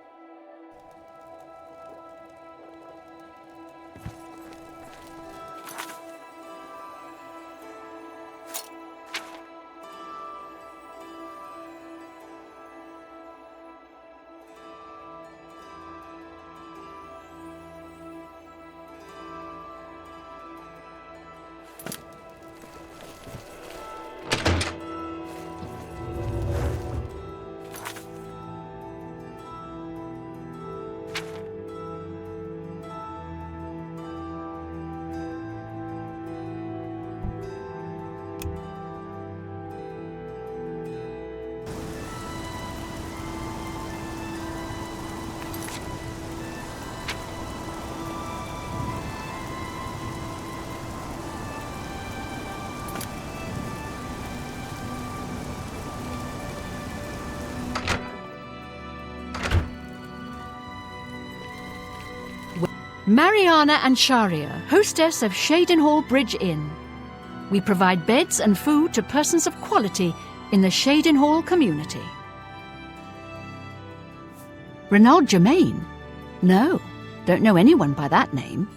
Mariana and Sharia, hostess of Shadenhall Bridge Inn. We provide beds and food to persons of quality in the Shadenhall community. Renaud Germain? No, don't know anyone by that name.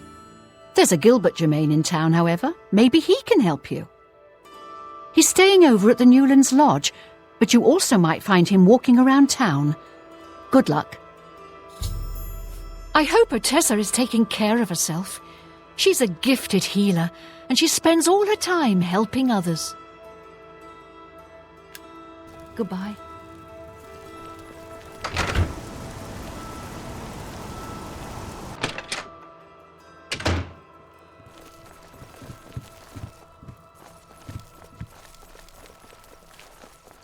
There's a Gilbert Germain in town, however. Maybe he can help you. He's staying over at the Newlands Lodge, but you also might find him walking around town. Good luck. I hope Otessa is taking care of herself. She's a gifted healer, and she spends all her time helping others. Goodbye.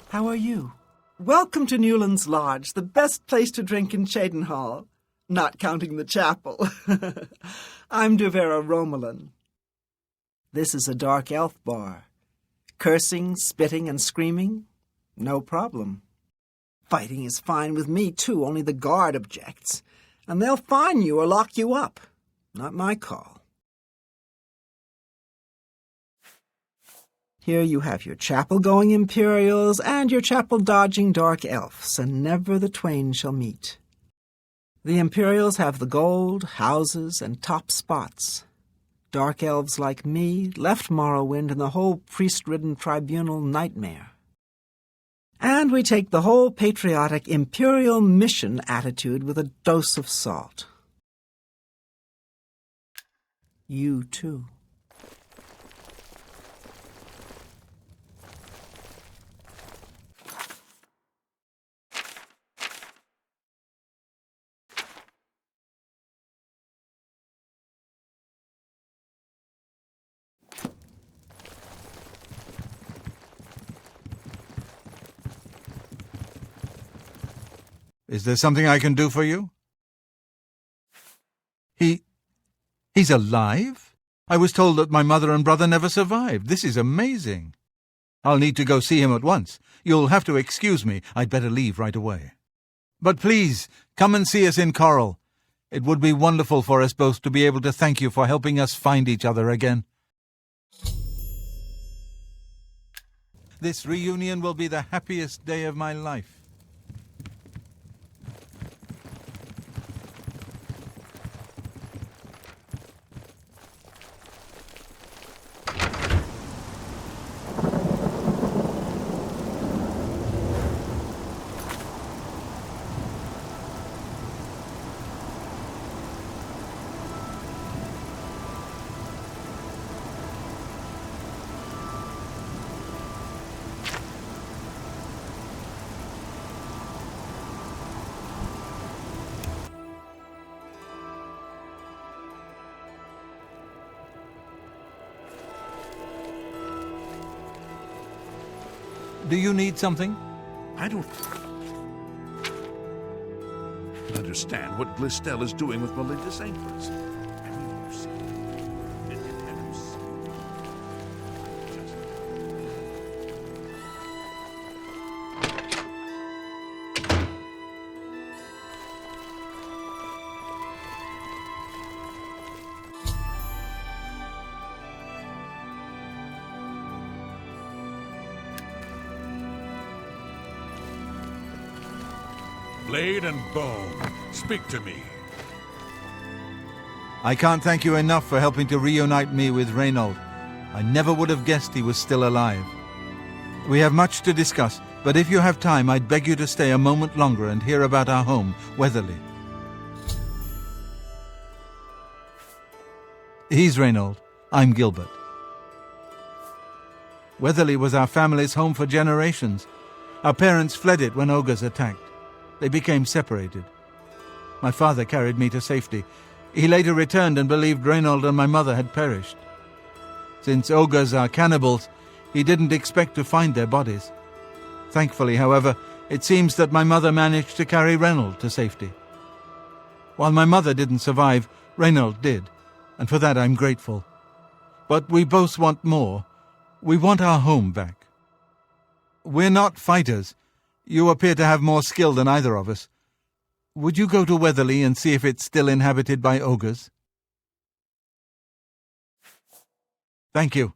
How are you? Welcome to Newlands Lodge, the best place to drink in Cheydinhal, not counting the chapel. I'm Duvera Romelin. This is a dark elf bar. Cursing, spitting, and screaming? No problem. Fighting is fine with me, too, only the guard objects. And they'll fine you or lock you up. Not my call. Here you have your chapel-going Imperials and your chapel-dodging dark elves, and never the twain shall meet. The Imperials have the gold, houses, and top spots. Dark elves like me left Morrowind and the whole priest-ridden tribunal nightmare. And we take the whole patriotic Imperial mission attitude with a dose of salt. You, too. Is there something I can do for you? He's alive? I was told that my mother and brother never survived. This is amazing. I'll need to go see him at once. You'll have to excuse me. I'd better leave right away. But please, come and see us in Coral. It would be wonderful for us both to be able to thank you for helping us find each other again. This reunion will be the happiest day of my life. Do you need something? I don't understand what Glistel is doing with Melinda's anchors. Have you ever seen it? Have you seen Blade and bone, speak to me. I can't thank you enough for helping to reunite me with Reynold. I never would have guessed he was still alive. We have much to discuss, but if you have time, I'd beg you to stay a moment longer and hear about our home, Weatherly. He's Reynold. I'm Gilbert. Weatherly was our family's home for generations. Our parents fled it when ogres attacked. They became separated. My father carried me to safety. He later returned and believed Reynold and my mother had perished. Since ogres are cannibals, he didn't expect to find their bodies. Thankfully, however, it seems that my mother managed to carry Reynold to safety. While my mother didn't survive, Reynold did, and for that I'm grateful. But we both want more. We want our home back. We're not fighters. You appear to have more skill than either of us. Would you go to Weatherly and see if it's still inhabited by ogres? Thank you.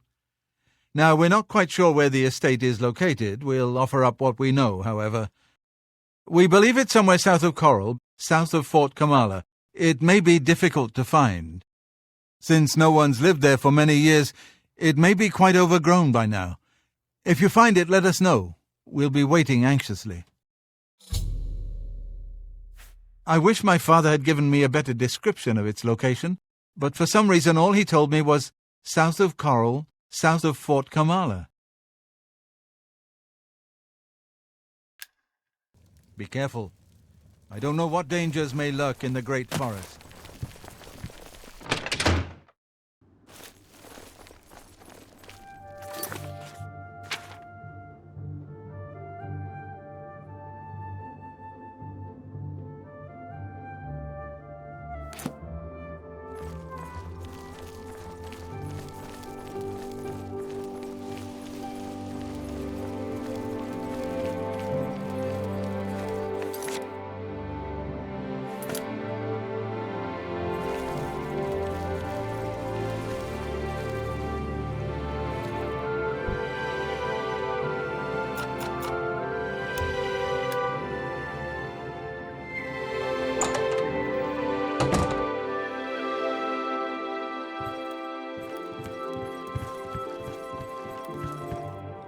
Now, we're not quite sure where the estate is located. We'll offer up what we know, however. We believe it's somewhere south of Coral, south of Fort Kamala. It may be difficult to find. Since no one's lived there for many years, it may be quite overgrown by now. If you find it, let us know. We'll be waiting anxiously. I wish my father had given me a better description of its location, but for some reason all he told me was south of Coral, south of Fort Kamala. Be careful. I don't know what dangers may lurk in the great forest.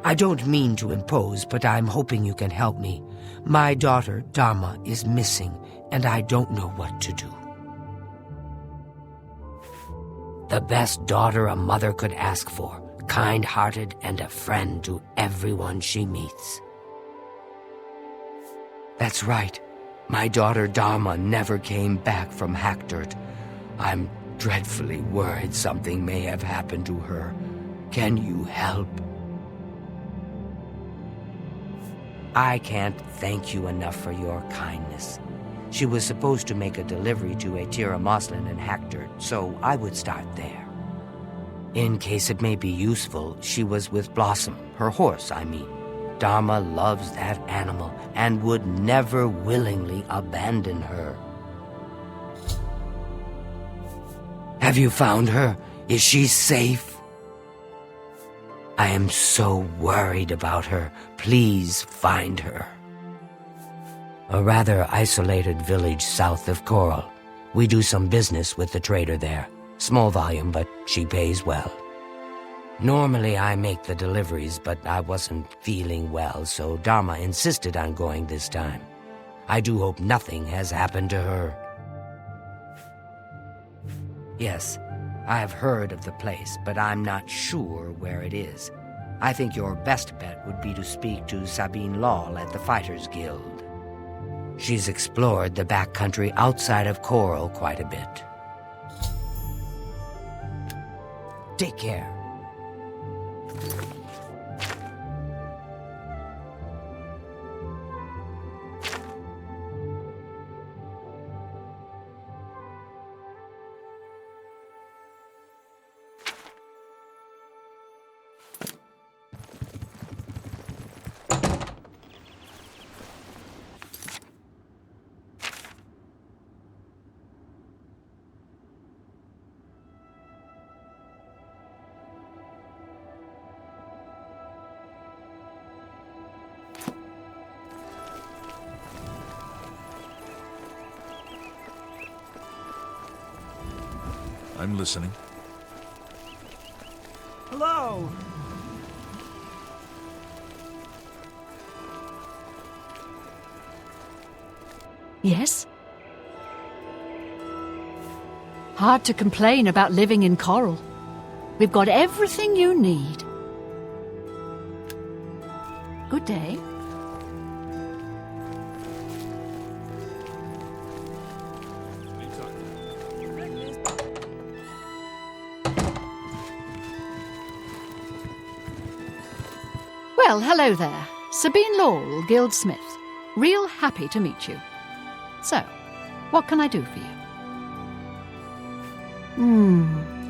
I don't mean to impose, but I'm hoping you can help me. My daughter, Dharma, is missing, and I don't know what to do. The best daughter a mother could ask for, kind-hearted and a friend to everyone she meets. That's right. My daughter Dharma never came back from Hackdirt. I'm dreadfully worried something may have happened to her. Can you help? I can't thank you enough for your kindness. She was supposed to make a delivery to a Tira Moslin in Hackdirt, so I would start there. In case it may be useful, she was with Blossom, her horse, I mean. Dharma loves that animal and would never willingly abandon her. Have you found her? Is she safe? I am so worried about her. Please find her. A rather isolated village south of Coral. We do some business with the trader there. Small volume, but she pays well. Normally I make the deliveries, but I wasn't feeling well, so Dharma insisted on going this time. I do hope nothing has happened to her. Yes, I have heard of the place, but I'm not sure where it is. I think your best bet would be to speak to Sabine Lal at the Fighters Guild. She's explored the backcountry outside of Coral quite a bit. Take care. I'm listening. Hello! Yes? Hard to complain about living in Coral. We've got everything you need. Good day. Well, hello there. Sabine Lal, Guildsmith. Real happy to meet you. So, what can I do for you?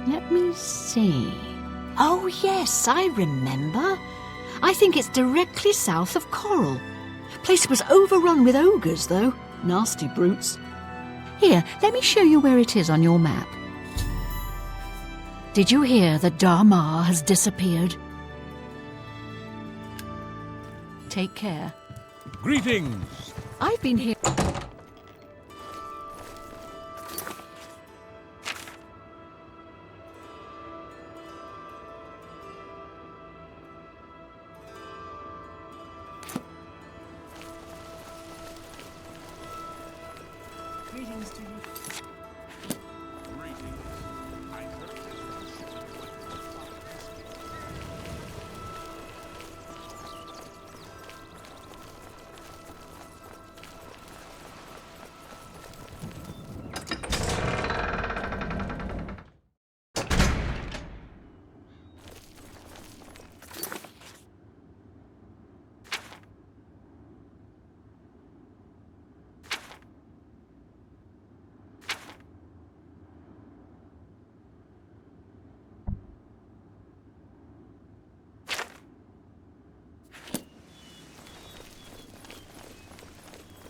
Let me see. Oh, yes, I remember. I think it's directly south of Coral. Place was overrun with ogres, though. Nasty brutes. Here, let me show you where it is on your map. Did you hear that Dharma has disappeared? Take care. Greetings! I've been here. Greetings to you.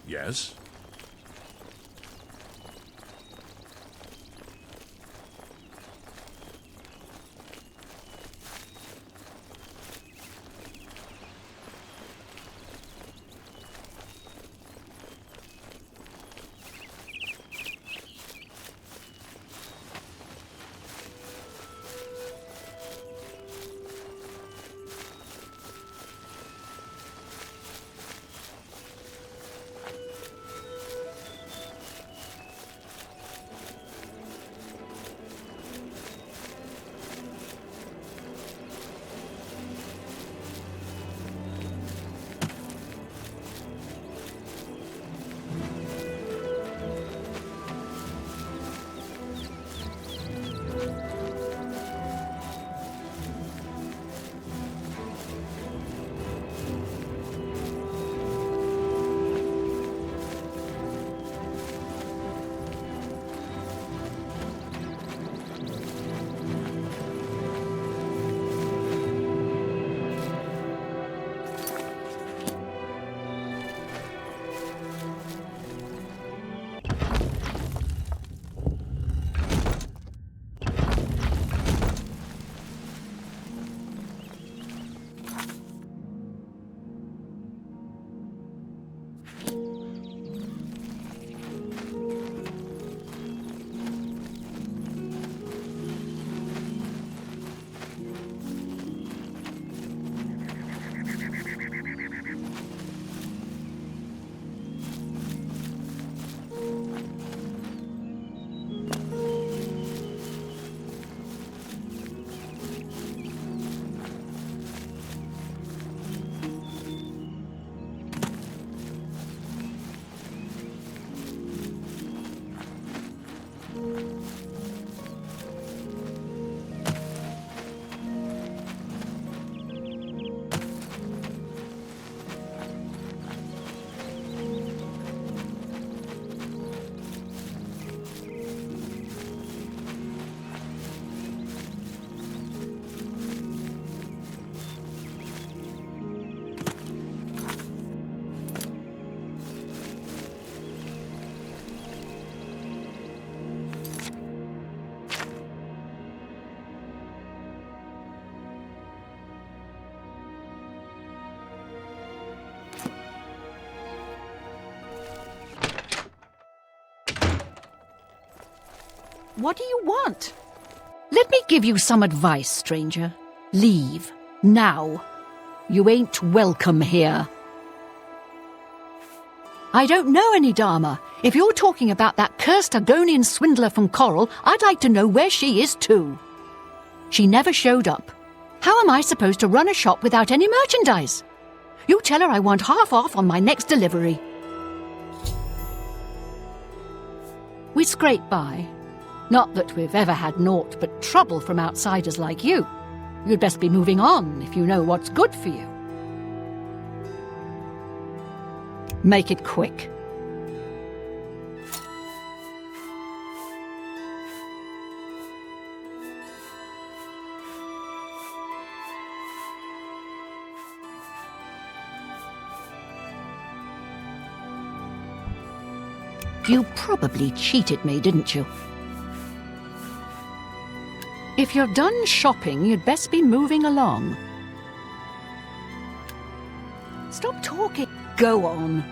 Yes? What do you want? Let me give you some advice, stranger. Leave. Now. You ain't welcome here. I don't know any Dharma. If you're talking about that cursed Argonian swindler from Coral, I'd like to know where she is too. She never showed up. How am I supposed to run a shop without any merchandise? You tell her I want half off on my next delivery. We scrape by. Not that we've ever had naught but trouble from outsiders like you. You'd best be moving on if you know what's good for you. Make it quick. You probably cheated me, didn't you? If you're done shopping, you'd best be moving along. Stop talking. Go on.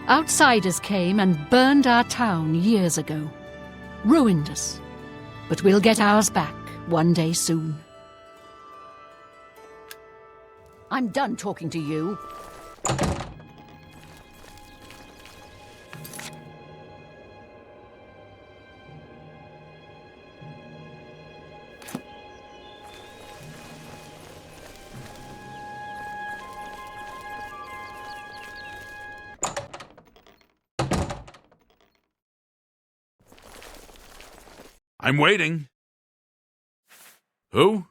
Outsiders came and burned our town years ago. Ruined us. But we'll get ours back one day soon. I'm done talking to you. I'm waiting. Who?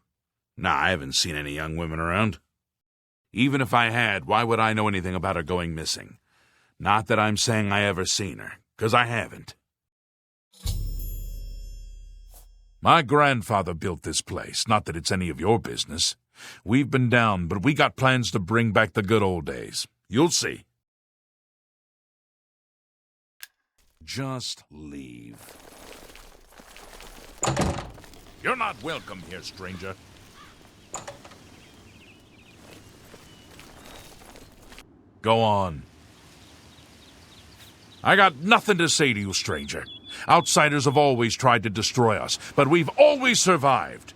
Nah, I haven't seen any young women around. Even if I had, why would I know anything about her going missing? Not that I'm saying I ever seen her, 'cause I haven't. My grandfather built this place, not that it's any of your business. We've been down, but we got plans to bring back the good old days. You'll see. Just leave. You're not welcome here, stranger. Go on. I got nothing to say to you, stranger. Outsiders have always tried to destroy us, but we've always survived.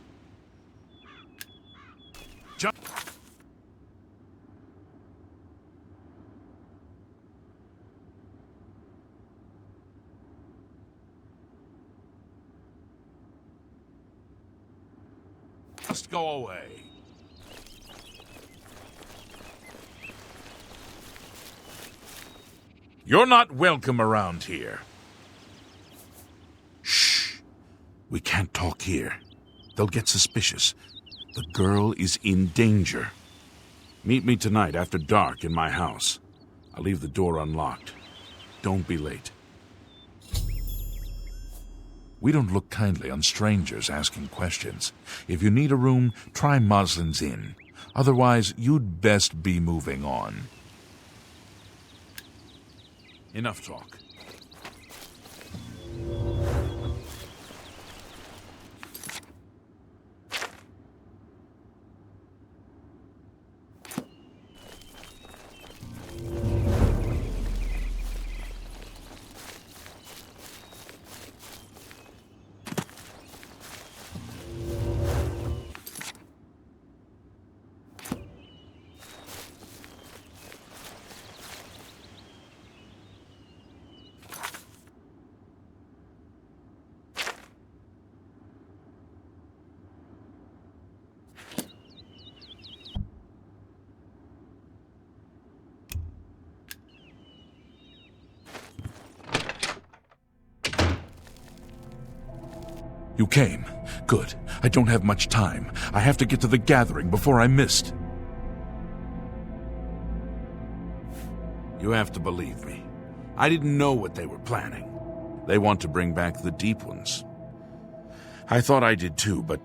Just go away. You're not welcome around here. Shh. We can't talk here. They'll get suspicious. The girl is in danger. Meet me tonight after dark in my house. I'll leave the door unlocked. Don't be late. We don't look kindly on strangers asking questions. If you need a room, try Moslin's Inn. Otherwise, you'd best be moving on. Enough talk. You came. Good. I don't have much time. I have to get to the gathering before I'm missed. You have to believe me. I didn't know what they were planning. They want to bring back the Deep Ones. I thought I did too, but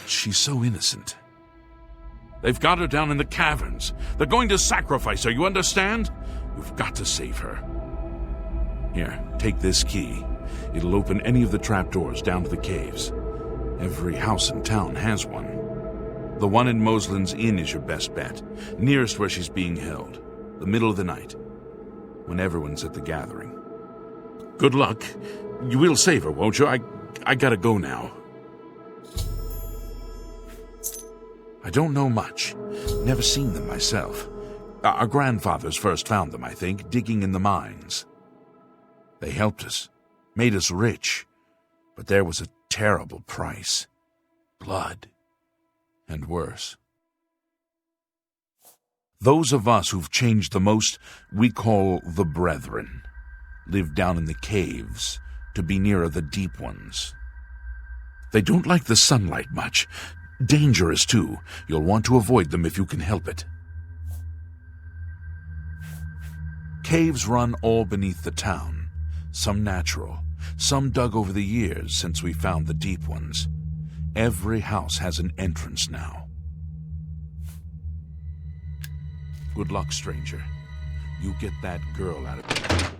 she's so innocent. They've got her down in the caverns. They're going to sacrifice her, you understand? We've got to save her. Here, take this key. It'll open any of the trapdoors down to the caves. Every house in town has one. The one in Moslin's Inn is your best bet, nearest where she's being held. The middle of the night, when everyone's at the gathering. Good luck. You will save her, won't you? I gotta go now. I don't know much. Never seen them myself. Our grandfathers first found them, I think, digging in the mines. They helped us. Made us rich, but there was a terrible price. Blood. And worse. Those of us who've changed the most, we call the Brethren. Live down in the caves, to be nearer the Deep Ones. They don't like the sunlight much. Dangerous, too. You'll want to avoid them if you can help it. Caves run all beneath the town. Some natural. Some dug over the years since we found the Deep Ones. Every house has an entrance now. Good luck, stranger. You get that girl out of here.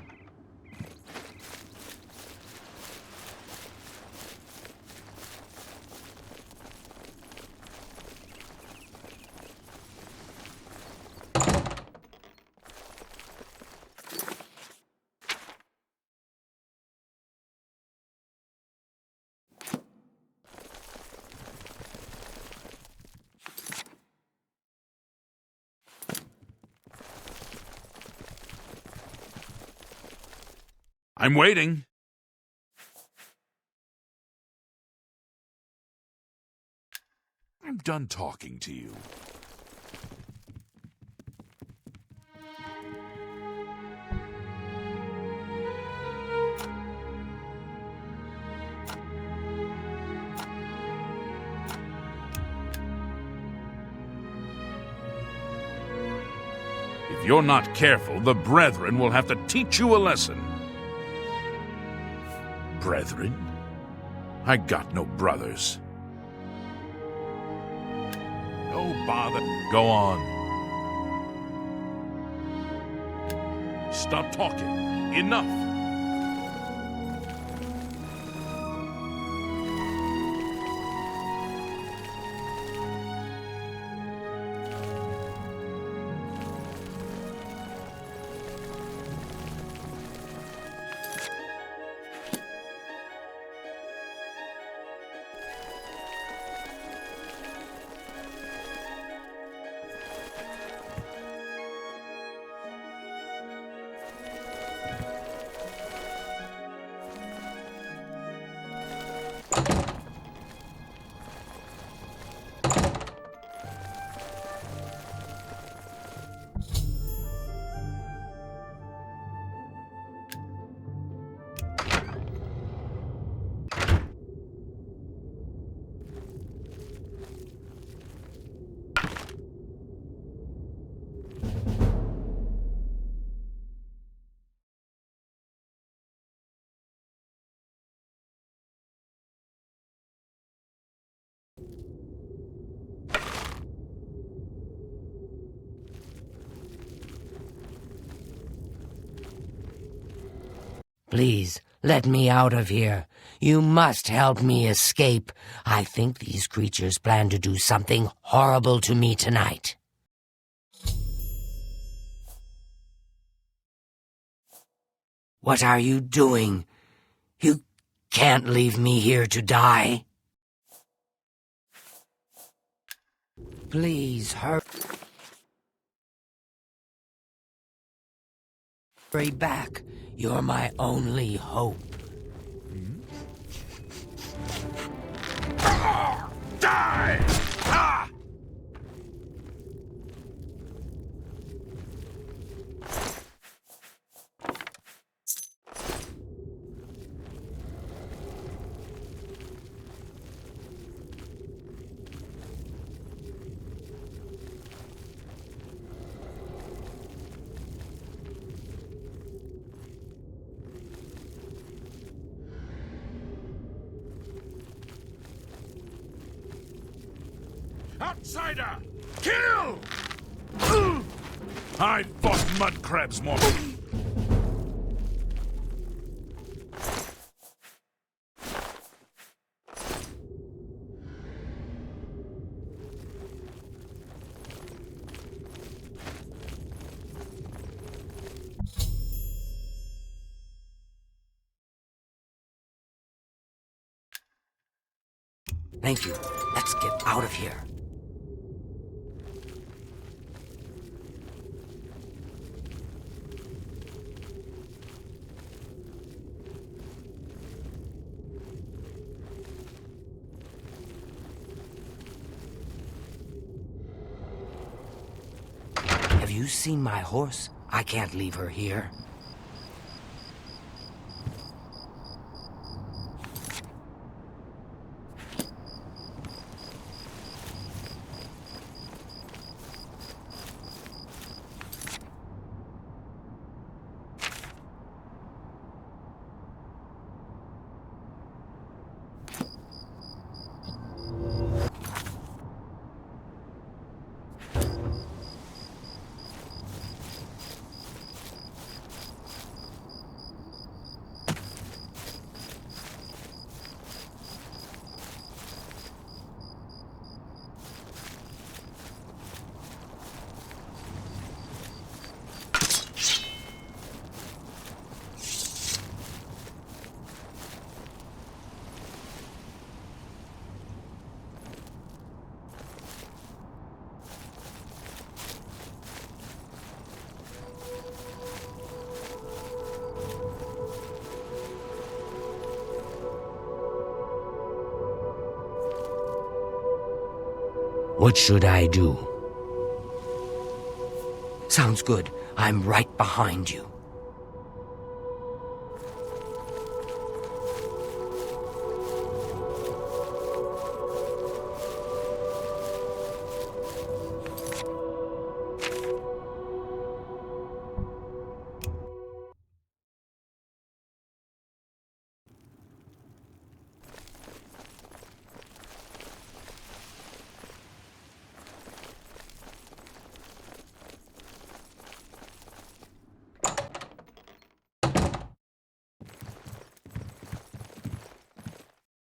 I'm waiting. I'm done talking to you. If you're not careful, the Brethren will have to teach you a lesson. Brethren? I got no brothers. No bother. Go on. Stop talking. Enough. Please, let me out of here. You must help me escape. I think these creatures plan to do something horrible to me tonight. What are you doing? You can't leave me here to die. Please, hurry back. You're my only hope. Die! Ah! Outsider! Kill! I fought mud crabs more. Thank you. Let's get out of here. Have you seen my horse? I can't leave her here. What should I do? Sounds good. I'm right behind you.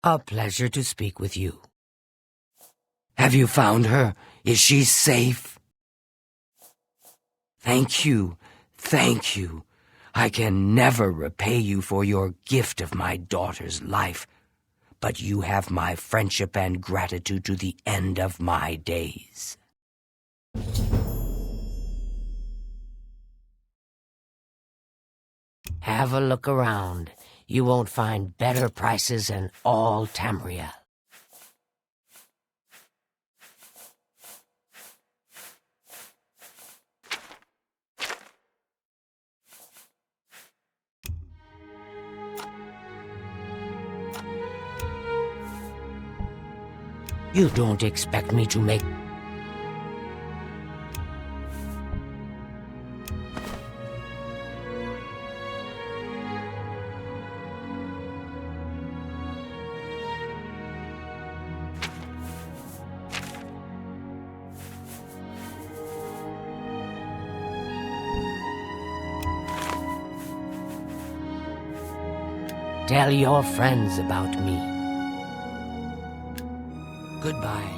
A pleasure to speak with you. Have you found her? Is she safe? Thank you. Thank you. I can never repay you for your gift of my daughter's life, but you have my friendship and gratitude to the end of my days. Have a look around. You won't find better prices in all Tamriel. You don't expect me to make... Tell your friends about me. Goodbye.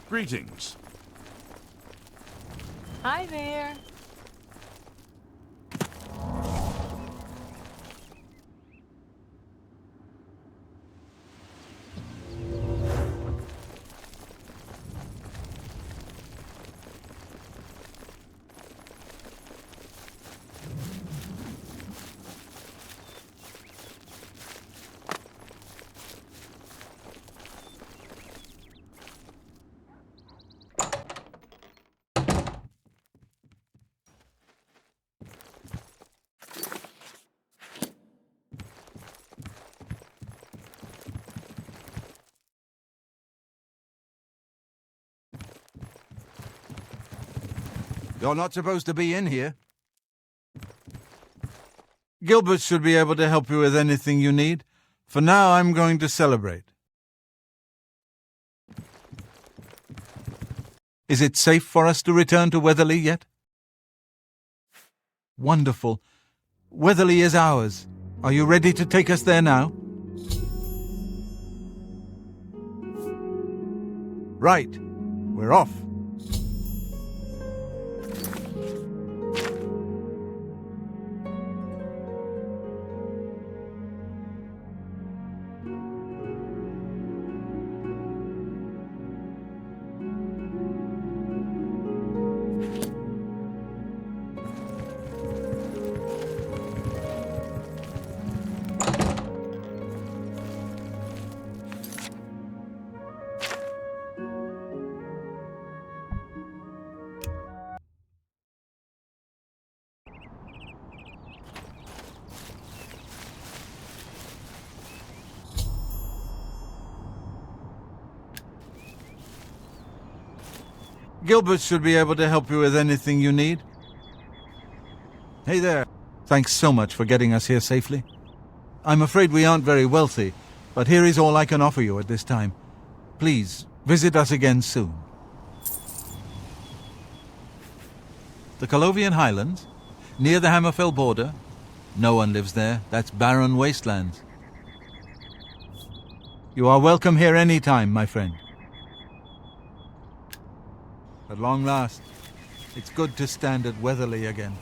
Greetings. Hi there. You're not supposed to be in here. Gilbert should be able to help you with anything you need. For now, I'm going to celebrate. Is it safe for us to return to Weatherly yet? Wonderful. Weatherly is ours. Are you ready to take us there now? Right. We're off. Gilbert should be able to help you with anything you need. Hey there. Thanks so much for getting us here safely. I'm afraid we aren't very wealthy, but here is all I can offer you at this time. Please, visit us again soon. The Colovian Highlands, near the Hammerfell border. No one lives there. That's barren wastelands. You are welcome here any time, my friend. At long last, it's good to stand at Weatherly again.